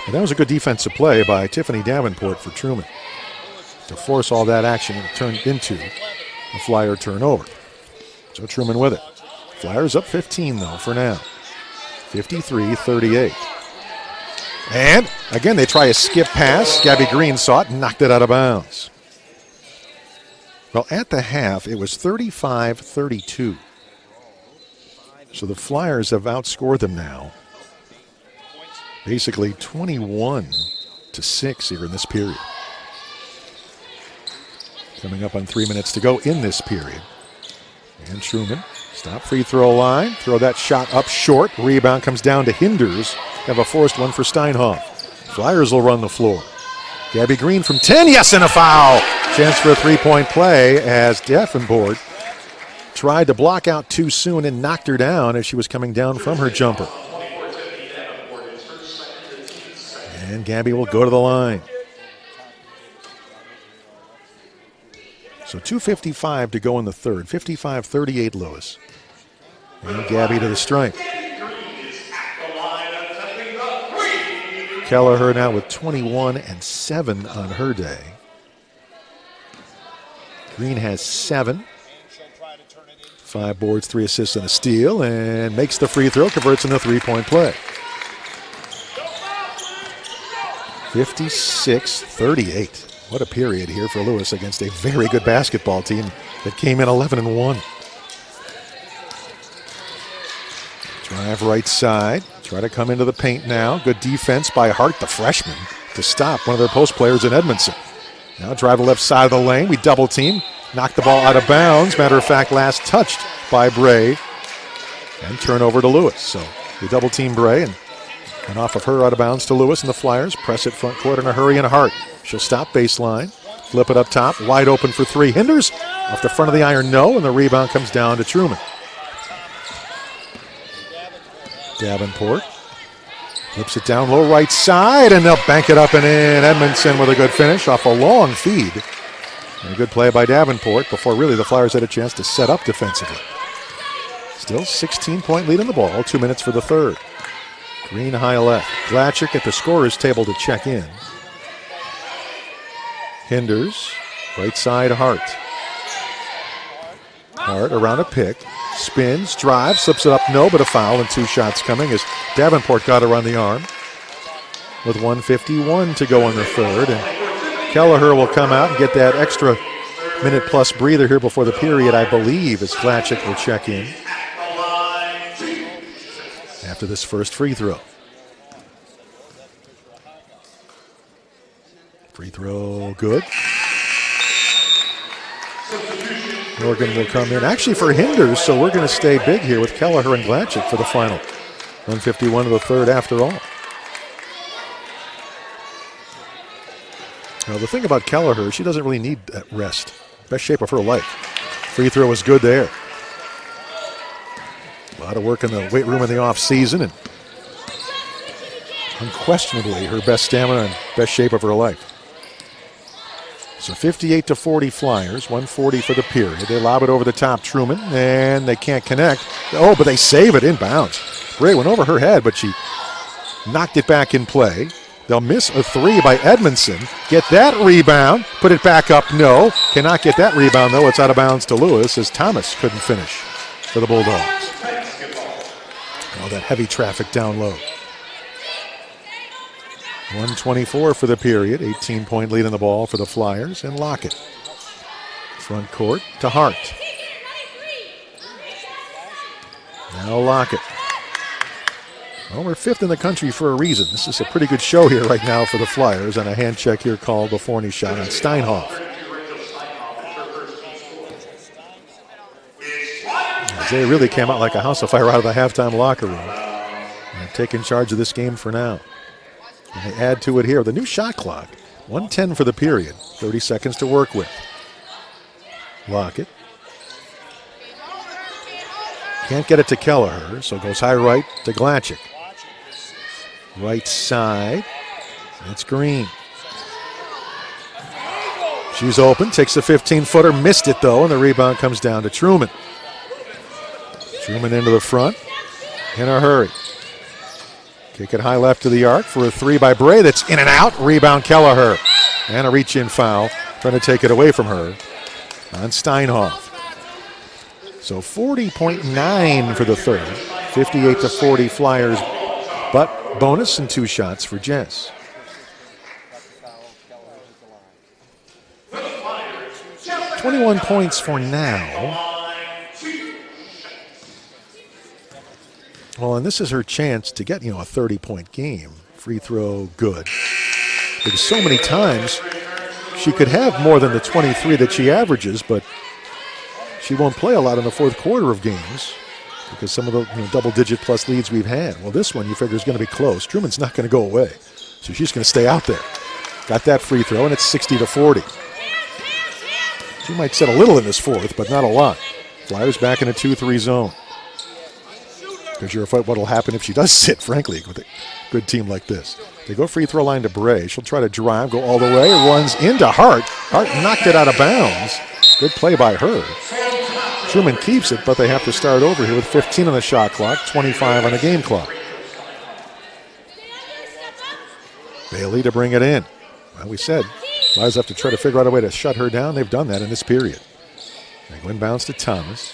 And that was a good defensive play by Tiffany Davenport for Truman to force all that action and turn into a Flyer turnover. So Truman with it. Flyers up 15, though, for now. 53-38. And, again, they try a skip pass. Gabby Green saw it and knocked it out of bounds. Well, at the half, it was 35-32. So the Flyers have outscored them now. Basically 21-6 here in this period. Coming up on 3 minutes to go in this period. And Truman, stop free throw line, throw that shot up short. Rebound comes down to Hinders. Have a forced one for Steinhoff. Flyers will run the floor. Gabby Green from 10, yes, and a foul. Chance for a three-point play as Davenport tried to block out too soon and knocked her down as she was coming down from her jumper. And Gabby will go to the line. So 2:55 to go in the third. 55-38 Lewis. And Gabby to the strike. Kelliher now with 21 and 7 on her day. Green has 7. 5 boards, 3 assists, and a steal, and makes the free throw, converts into a three-point play. 56-38. What a period here for Lewis against a very good basketball team that came in 11-1. Drive right side. Try to come into the paint now. Good defense by Hart, the freshman, to stop one of their post players in Edmondson. Now drive the left side of the lane. We double team. Knock the ball out of bounds. Matter of fact, last touched by Bray. And turnover to Lewis. So we double team Bray and off of her out of bounds to Lewis, and the Flyers press it front court in a hurry and a Hart. She'll stop baseline. flip it up top, wide open for three. Hinders off the front of the iron, no, and the rebound comes down to Truman. Davenport flips it down low right side, and they'll bank it up and in. Edmondson with a good finish off a long feed. And a good play by Davenport before really the Flyers had a chance to set up defensively. Still 16-point lead in the ball, 2 minutes for the third. Green high left. Glatczak at the scorer's table to check in. Hinders, right side Hart. Hart around a pick. Spins, drives, slips it up, no, but a foul and 2 shots coming as Davenport got her on the arm. With 1:51 to go in the third. And Kelliher will come out and get that extra minute-plus breather here before the period, I believe, as Glatczak will check in after this first free throw. Free throw good. Morgan will come in. Actually for Hinders, so we're going to stay big here with Kelliher and Glatczak for the final. 1:51 of the third after all. Now the thing about Kelliher, she doesn't really need that rest. Best shape of her life. Free throw was good there. A lot of work in the weight room in the off season, and unquestionably her best stamina and best shape of her life. So 58-40 Flyers, 1:40 for the period. They lob it over the top, Truman, and they can't connect. Oh, but they save it inbounds. Bray went over her head, but she knocked it back in play. They'll miss a three by Edmondson. Get that rebound, put it back up, no. Cannot get that rebound, though. It's out of bounds to Lewis as Thomas couldn't finish for the Bulldogs. Oh, that heavy traffic down low. 1:24 for the period. 18-point lead in the ball for the Flyers and Lockett. Front court to Hart. Now Lockett. Well, we're 5th in the country for a reason. This is a pretty good show here right now for the Flyers, and a hand check here called before any shot on Steinhoff. They really came out like a house of fire out of the halftime locker room. And taking charge of this game for now. And they add to it here. The new shot clock. 1:10 for the period. 30 seconds to work with. Lockett. Can't get it to Kelliher, so goes high right to Glatczak. Right side. It's Green. She's open. Takes a 15-footer. Missed it, though, and the rebound comes down to Truman. Truman into the front. In a hurry. Kick it high left to the arc for a three by Bray. That's in and out. Rebound Kelliher. And a reach-in foul. Trying to take it away from her on Steinhoff. So 40.9 for the third. 58-40 Flyers. But bonus and 2 shots for Jess. 21 points for now. Well, and this is her chance to get, a 30-point game. Free throw, good. Because so many times she could have more than the 23 that she averages, but she won't play a lot in the fourth quarter of games because some of the double-digit plus leads we've had. Well, this one you figure is going to be close. Truman's not going to go away, so she's going to stay out there. Got that free throw, and it's 60-40. She might set a little in this fourth, but not a lot. Flyers back in a 2-3 zone. Because you're afraid what will happen if she does sit, frankly, with a good team like this. They go free throw line to Bray. She'll try to drive, go all the way, runs into Hart. Hart knocked it out of bounds. Good play by her. Truman keeps it, but they have to start over here with 15 on the shot clock, 25 on the game clock. Bailey to bring it in. Well, we said Flyers have to try to figure out a way to shut her down. They've done that in this period. They go inbounds to Thomas.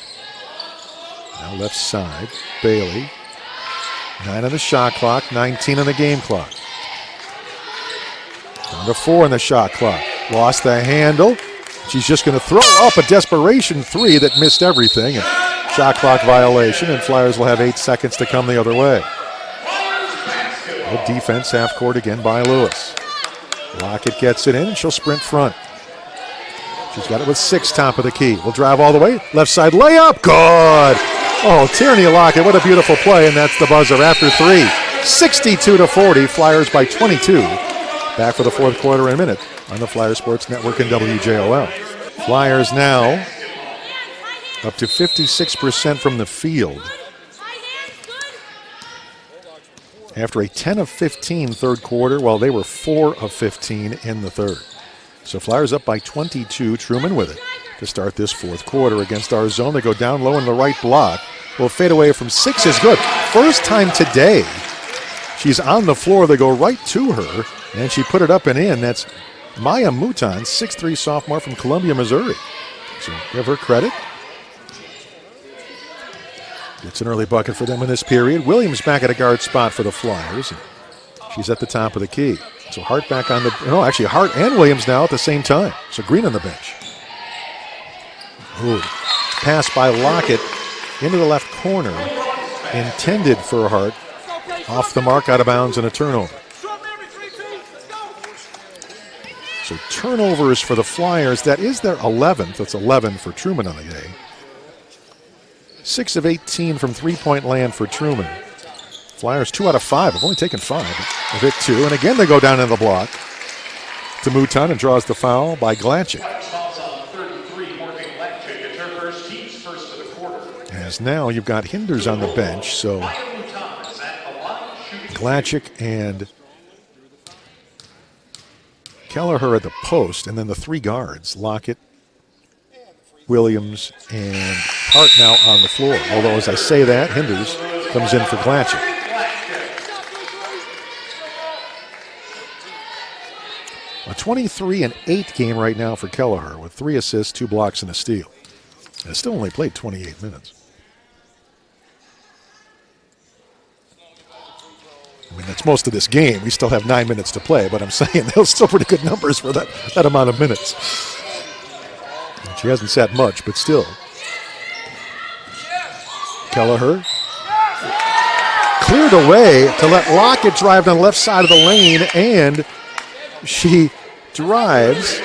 Now left side, Bailey. 9 on the shot clock, 19 on the game clock. Down to 4 on the shot clock. Lost the handle. She's just going to throw up a desperation three that missed everything. And shot clock violation, and Flyers will have 8 seconds to come the other way. Good defense, half court again by Lewis. Lockett gets it in, and she'll sprint front. She's got it with 6 top of the key. Will drive all the way. Left side layup. Good. Oh, Tierney Lockett, what a beautiful play, and that's the buzzer after 3. 62-40, Flyers by 22. Back for the fourth quarter in a minute. on the Flyer Sports Network and WJOL. Flyers now up to 56% from the field after a 10 of 15 third quarter, while they were 4 of 15 in the third. So Flyers up by 22, Truman with it to start this fourth quarter against our zone. They go down low in the right block. Will fade away from 6 is good. First time today she's on the floor. They go right to her, and she put it up and in. That's Maya Mouton, 6'3" sophomore from Columbia, Missouri. So give her credit. It's an early bucket for them in this period. Williams back at a guard spot for the Flyers. She's at the top of the key. So Hart back on the, no, actually Hart and Williams now at the same time. So Green on the bench. Ooh, pass by Lockett into the left corner. Intended for Hart. Off the mark, out of bounds, and a turnover. So turnovers for the Flyers. That is their 11th. That's 11 for Truman on the day. 6 of 18 from three-point land for Truman. Flyers 2 out of 5. Have only taken 5. A hit 2, and again they go down in the block to Mouton and draws the foul by Glatczak. As now you've got Hinders on the bench, so Glatczak and Kelliher at the post, and then the 3 guards, Lockett, Williams, and Hart now on the floor. Although, as I say that, Hinders comes in for Glatczak. A 23-8 game right now for Kelliher with 3 assists, 2 blocks, and a steal. And still only played 28 minutes. I mean, that's most of this game. We still have 9 minutes to play, but I'm saying those still pretty good numbers for that amount of minutes. And she hasn't sat much, but still. Kelliher cleared away to let Lockett drive down the left side of the lane, and she drives,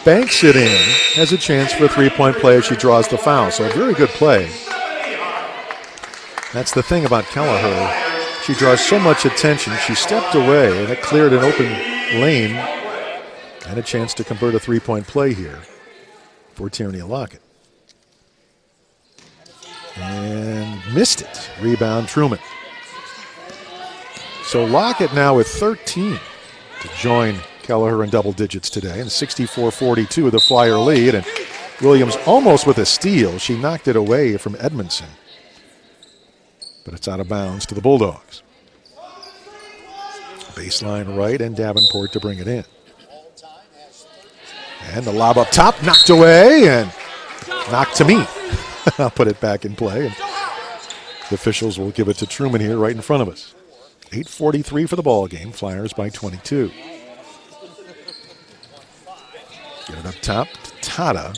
banks it in, has a chance for a three-point play as she draws the foul. So a very good play. That's the thing about Kelliher. She draws so much attention. She stepped away, and it cleared an open lane and a chance to convert a three-point play here for Tierney Lockett. And missed it. Rebound, Truman. So Lockett now with 13 to join Kelliher in double digits today. And 64-42 the Flyer lead. And Williams almost with a steal. She knocked it away from Edmondson. But it's out of bounds to the Bulldogs. Baseline right, and Davenport to bring it in. And the lob up top, knocked away, and knocked to me. I'll put it back in play. And the officials will give it to Truman here right in front of us. 8:43 for the ball game. Flyers by 22. Get it up top to Tata.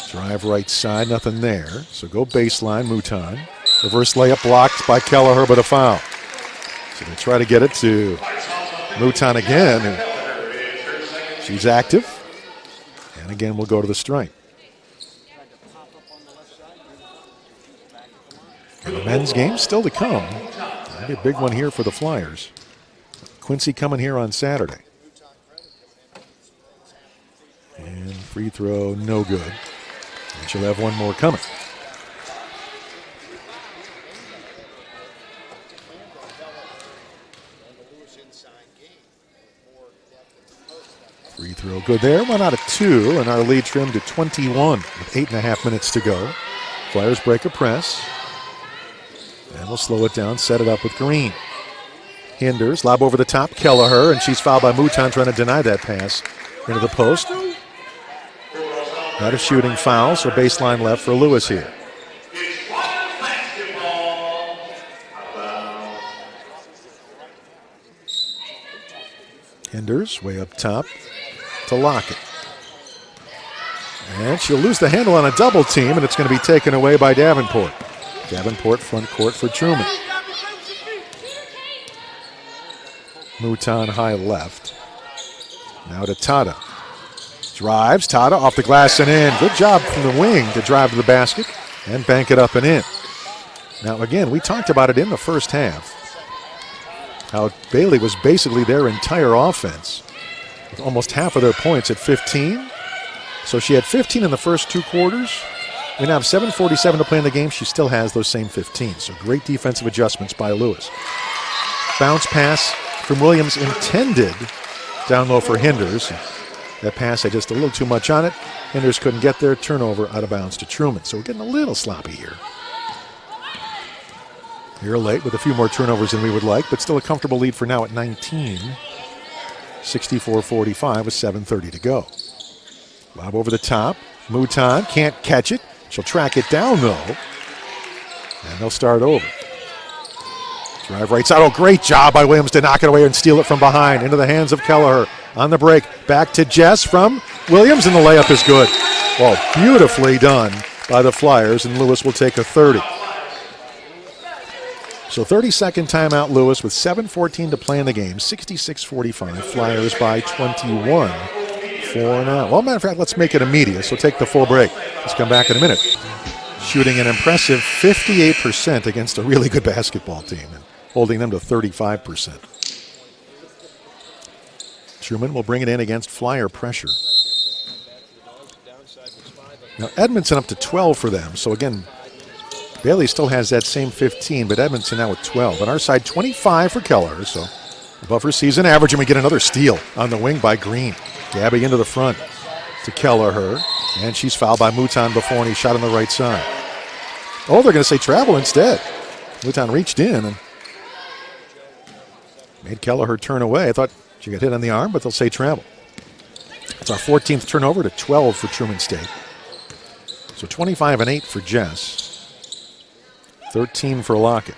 Drive right side, nothing there. So go baseline, Mouton. Reverse layup blocked by Kelliher, but a foul. So they try to get it to Mouton again. And she's active. And again, we'll go to the strike. And the men's game still to come. Maybe a big one here for the Flyers. Quincy coming here on Saturday. And free throw, no good. And she'll have one more coming. Free throw good there. 1 out of 2, and our lead trimmed to 21 with 8.5 minutes to go. Flyers break a press. And we'll slow it down, set it up with Green. Hinders, lob over the top, Kelliher, and she's fouled by Mouton trying to deny that pass into the post. Not a shooting foul, so baseline left for Lewis here. Hinders, way up top to Lockett. And she'll lose the handle on a double team, and it's going to be taken away by Davenport. Davenport front court for Truman. Mouton high left. Now to Tata. Drives, Tata off the glass and in. Good job from the wing to drive to the basket and bank it up and in. Now, again, we talked about it in the first half, how Bailey was basically their entire offense, with almost half of their points at 15. So she had 15 in the first 2 quarters. We now have 7:47 to play in the game. She still has those same 15. So great defensive adjustments by Lewis. Bounce pass from Williams intended down low for Hinders. That pass had just a little too much on it. Hinders couldn't get there. Turnover out of bounds to Truman. So we're getting a little sloppy here. Here late with a few more turnovers than we would like, but still a comfortable lead for now at 19. 64-45 with 7:30 to go. Lob over the top. Mouton can't catch it. She'll track it down, though. And they'll start over. Drive right side. Oh, great job by Williams to knock it away and steal it from behind into the hands of Kelliher. On the break, back to Jess from Williams, and the layup is good. Well, beautifully done by the Flyers, and Lewis will take a 30. So 30-second timeout, Lewis, with 7:14 to play in the game. 66-45, Flyers by 21. 4 now. Well, matter of fact, let's make it immediate, so take the full break. Let's come back in a minute. Shooting an impressive 58% against a really good basketball team and holding them to 35%. Truman will bring it in against Flyer pressure. Now, Edmondson up to 12 for them, so again, Bailey still has that same 15, but Edmondson now with 12. On our side, 25 for Kelliher, so above her season average, and we get another steal on the wing by Green. Gabby into the front to Kelliher, and she's fouled by Mouton before, and he shot on the right side. Oh, they're going to say travel instead. Mouton reached in and made Kelliher turn away. I thought she got hit on the arm, but they'll say travel. It's our 14th turnover to 12 for Truman State. So 25 and 8 for Jess. 13 for Lockett.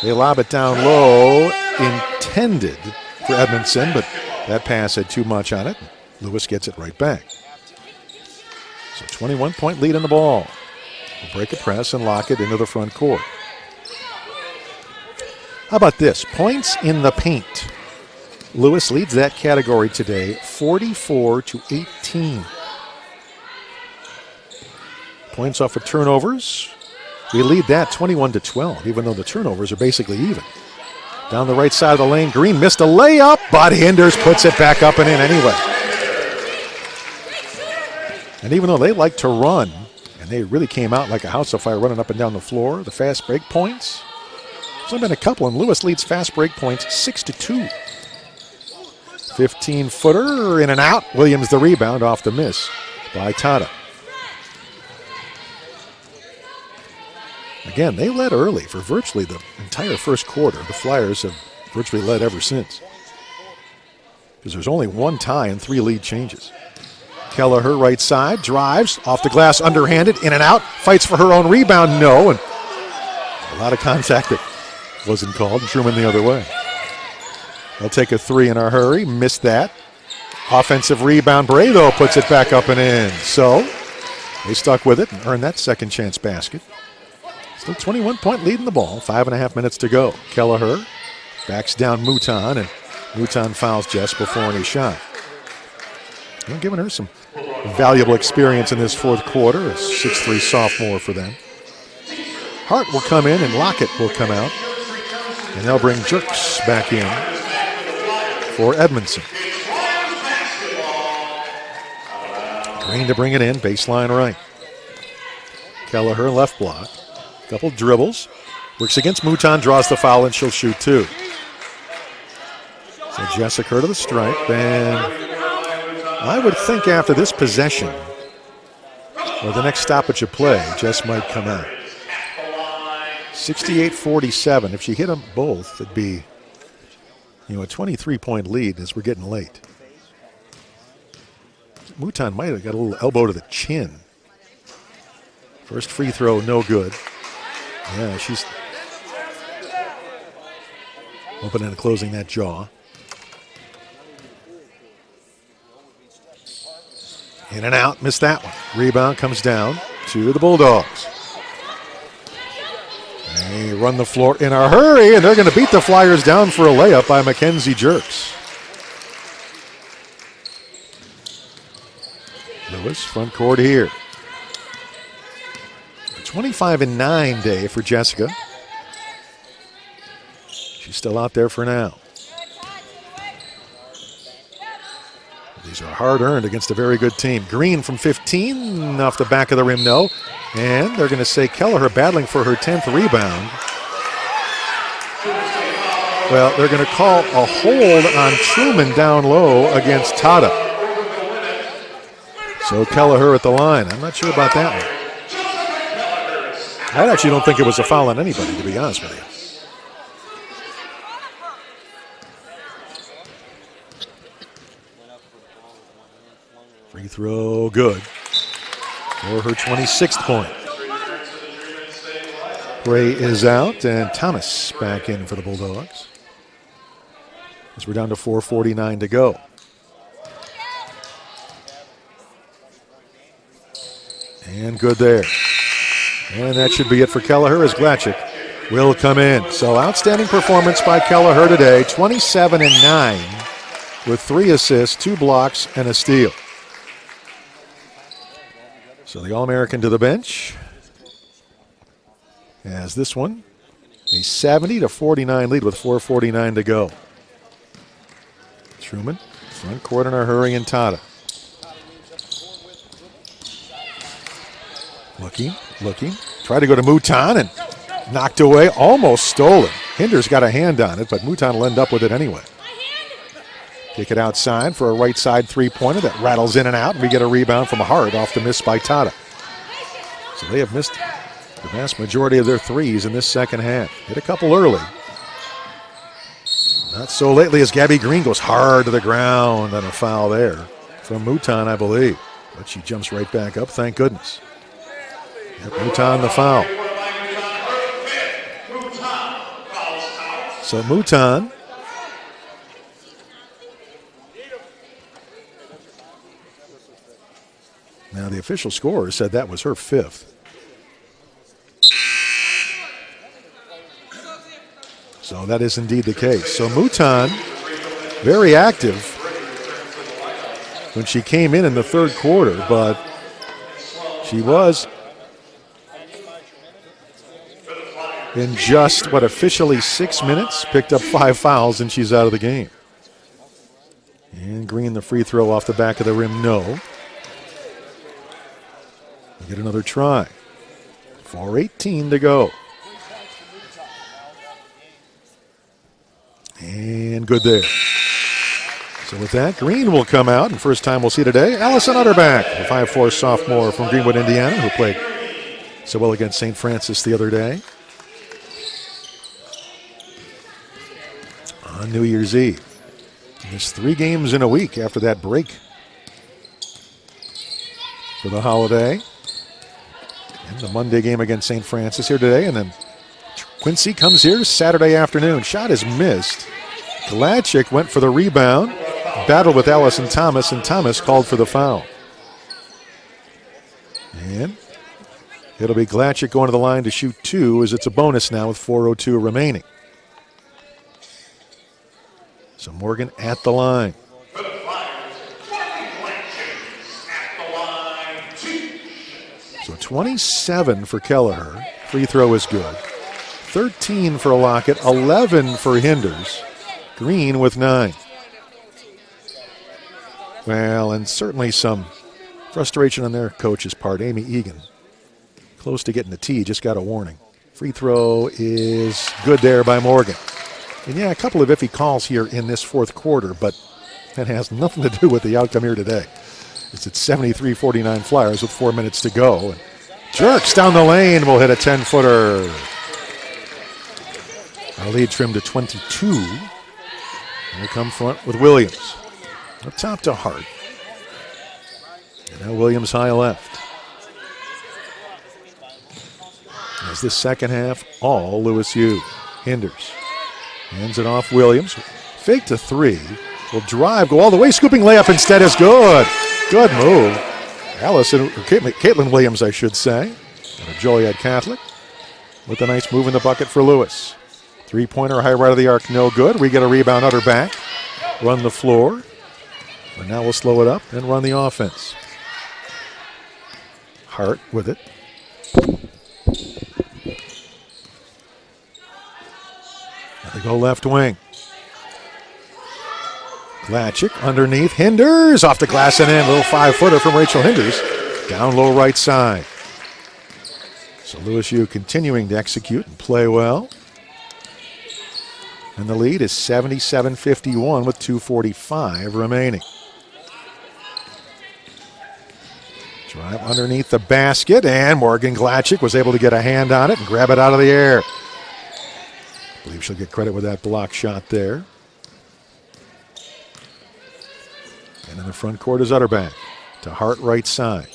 They lob it down low, intended for Edmondson, but that pass had too much on it. Lewis gets it right back. So 21-point lead in the ball. We'll break a press and lock it into the front court. How about this? Points in the paint. Lewis leads that category today, 44-18. Points off of turnovers. We lead that 21-12, even though the turnovers are basically even. Down the right side of the lane, Green missed a layup, but Hinders puts it back up and in anyway. And even though they like to run, and they really came out like a house of fire running up and down the floor, the fast break points, there's only been a couple, and Lewis leads fast break points 6-2. 15-footer in and out. Williams the rebound off the miss by Tata. Again, they led early for virtually the entire first quarter. The Flyers have virtually led ever since, because there's only one tie and 3 lead changes. Kelliher right side, drives, off the glass, underhanded, in and out, fights for her own rebound, no, and a lot of contact that wasn't called, and Truman the other way. They'll take a 3 in a hurry, missed that. Offensive rebound, Bredo puts it back up and in. So they stuck with it and earned that second chance basket. Still 21-point lead in the ball, 5.5 minutes to go. Kelliher backs down Mouton, and Mouton fouls Jess before any shot. They're giving her some valuable experience in this fourth quarter, a 6'3" sophomore for them. Hart will come in and Lockett will come out, and they'll bring Jerks back in for Edmondson. Green to bring it in, baseline right. Kelliher left block. Couple dribbles. Works against Mouton, draws the foul, and she'll shoot 2. So Jessica to the stripe, and I would think after this possession, or the next stoppage of play, Jess might come out. 68-47. If she hit them both, it'd be, a 23-point lead as we're getting late. Mouton might have got a little elbow to the chin. First free throw, no good. Yeah, she's opening and closing that jaw. In and out, missed that one. Rebound comes down to the Bulldogs. They run the floor in a hurry, and they're going to beat the Flyers down for a layup by Mackenzie Jerks. Lewis, front court here. 25-9 day for Jessica. She's still out there for now. These are hard-earned against a very good team. Green from 15, off the back of the rim, no. And they're going to say Kelliher battling for her 10th rebound. Well, they're going to call a hold on Truman down low against Tata. So Kelliher at the line. I'm not sure about that one. I actually don't think it was a foul on anybody, to be honest with you. Free throw, good. For her 26th point. Gray is out, and Thomas back in for the Bulldogs. As we're down to 4:49 to go. And good there. And that should be it for Kelliher as Glatczak will come in. So outstanding performance by Kelliher today, 27-9 with 3 assists, 2 blocks, and a steal. So the All-American to the bench as this one, a 70-49 lead with 4:49 to go. Truman, front court in a hurry, and Tata. Looking. Tried to go to Mouton and knocked away, almost stolen. Hinders got a hand on it, but Mouton will end up with it anyway. Kick it outside for a right side three-pointer that rattles in and out, and we get a rebound from Hart off the miss by Tata. So they have missed the vast majority of their threes in this second half. Hit a couple early. Not so lately as Gabby Green goes hard to the ground, and a foul there from Mouton, I believe. But she jumps right back up, thank goodness. Mouton the foul. So Mouton now the official scorer said that was her 5th. So that is indeed the case. So Mouton, very active when she came in the third quarter, but she was in just, officially 6 minutes, picked up 5 fouls, and she's out of the game. And Green, the free throw off the back of the rim, no. We'll get another try. 4:18 to go. And good there. So with that, Green will come out, and first time we'll see today, Allison Utterback, the 5'4" sophomore from Greenwood, Indiana, who played so well against St. Francis the other day on New Year's Eve. There's 3 games in a week after that break for the holiday. And the Monday game against St. Francis here today, and then Quincy comes here Saturday afternoon. Shot is missed. Glatczak went for the rebound, battled with Allison Thomas, and Thomas called for the foul. And it'll be Glatczak going to the line to shoot 2, as it's a bonus now with 4:02 remaining. So Morgan at the line. So 27 for Kelliher. Free throw is good. 13 for Lockett, 11 for Hinders. Green with 9. Well, and certainly some frustration on their coach's part. Amy Egan, close to getting the tee, just got a warning. Free throw is good there by Morgan. And yeah, a couple of iffy calls here in this fourth quarter, but that has nothing to do with the outcome here today. It's at 73-49 Flyers with 4 minutes to go. And jerks down the lane will hit a 10-footer. Our lead trimmed to 22. And we'll come front with Williams. Up top to Hart. And now Williams high left. As this second half, all Lewis U. Hinders. Hands it off Williams. Fake to 3. Will drive, go all the way. Scooping layup instead is good. Good move. Kaitlyn Williams, I should say. And a Joliet Catholic with a nice move in the bucket for Lewis. 3-pointer high right of the arc, no good. We get a rebound, Utter back. Run the floor. But now we'll slow it up and run the offense. Hart with it. go left wing. Glatczak underneath. Hinders off the glass and in. Little 5-footer from Rachel Hinders. Down low right side. So Lewis U continuing to execute and play well. And the lead is 77-51 with 2:45 remaining. Drive underneath the basket, and Morgan Glatczak was able to get a hand on it and grab it out of the air. I believe she'll get credit with that block shot there. And in the front court is Utterback to Hart right side.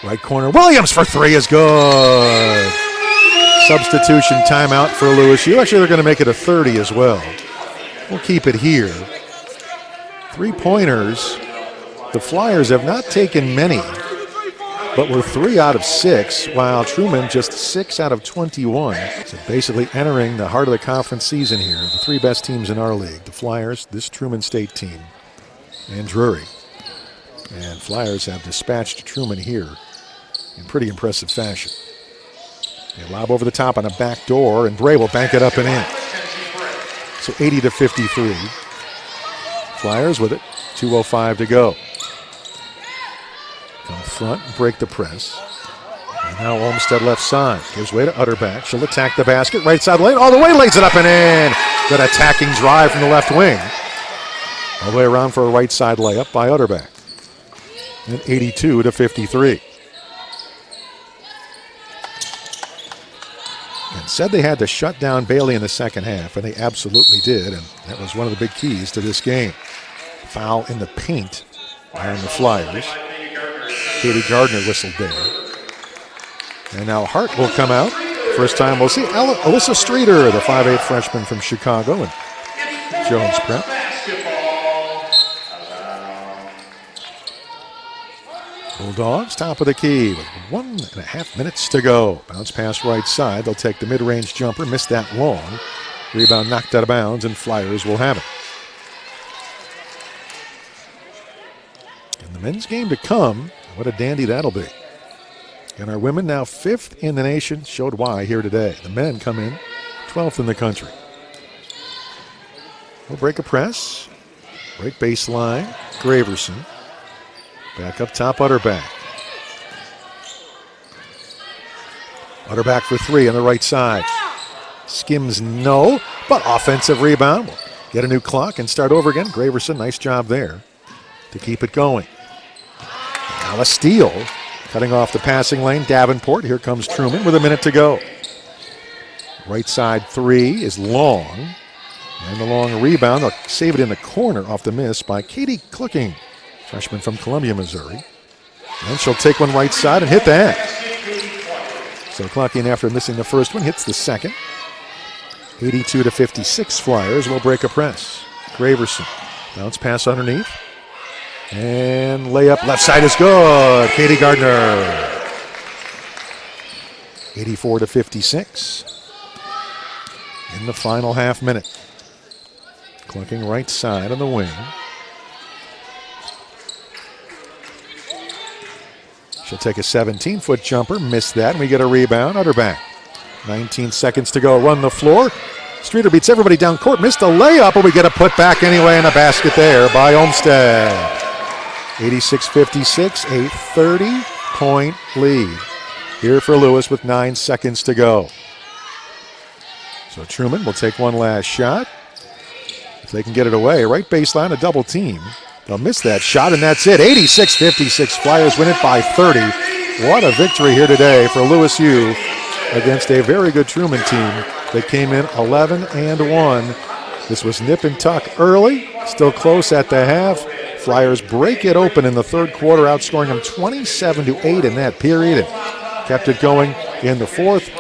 Right corner, Williams for three is good. Substitution timeout for Lewis U. Actually, they're going to make it a 30 as well. We'll keep it here. 3-pointers. The Flyers have not taken many, but were 3 out of 6, while Truman just 6 out of 21. So basically entering the heart of the conference season here. The 3 best teams in our league, the Flyers, this Truman State team, and Drury. And Flyers have dispatched Truman here in pretty impressive fashion. They lob over the top on a back door, and Bray will bank it up and in. So 80-53. Flyers with it, 2:05 to go. Come front and break the press. And now Olmsted left side. Gives way to Utterback. She'll attack the basket. Right side lane. All the way, lays it up and in. Good attacking drive from the left wing. All the way around for a right side layup by Utterback. And 82-53. And said they had to shut down Bailey in the second half, and they absolutely did, and that was one of the big keys to this game. Foul in the paint on the Flyers. Katie Gardner whistled there. And now Hart will come out. First time we'll see Alyssa Streeter, the 5'8 freshman from Chicago, and Jones Prep. Bulldogs, top of the key with 1.5 minutes to go. Bounce pass right side. They'll take the mid-range jumper. Missed that long. Rebound knocked out of bounds, and Flyers will have it. And the men's game to come. What a dandy that'll be. And our women now 5th in the nation. Showed why here today. The men come in 12th in the country. We'll break a press. Break baseline. Graverson. Back up top, Utterback. Utterback for 3 on the right side. Skims no, but offensive rebound. We'll get a new clock and start over again. Graverson, nice job there to keep it going. Now a steal. Cutting off the passing lane, Davenport. Here comes Truman with a minute to go. Right side 3 is long. And the long rebound. They'll save it in the corner off the miss by Katie Clucking. Freshman from Columbia, Missouri. And she'll take one right side and hit that. So Clucking, after missing the first one, hits the second. 82-56 Flyers will break a press. Graverson, bounce pass underneath. And layup left side is good. Katie Gardner. 84-56. In the final half minute. Clucking right side on the wing. She'll take a 17-foot jumper, missed that, and we get a rebound. Utterback. 19 seconds to go. Run the floor. Streeter beats everybody down court. Missed a layup, but we get a put back anyway in a basket there by Olmsted. 86-56, a 30-point lead here for Lewis with 9 seconds to go. So Truman will take one last shot. If they can get it away, right baseline, a double team. They'll miss that shot, and that's it. 86-56. Flyers win it by 30. What a victory here today for Lewis U against a very good Truman team that came in 11-1. This was nip and tuck early, still close at the half. Flyers break it open in the third quarter, outscoring them 27-8 in that period, and kept it going in the fourth.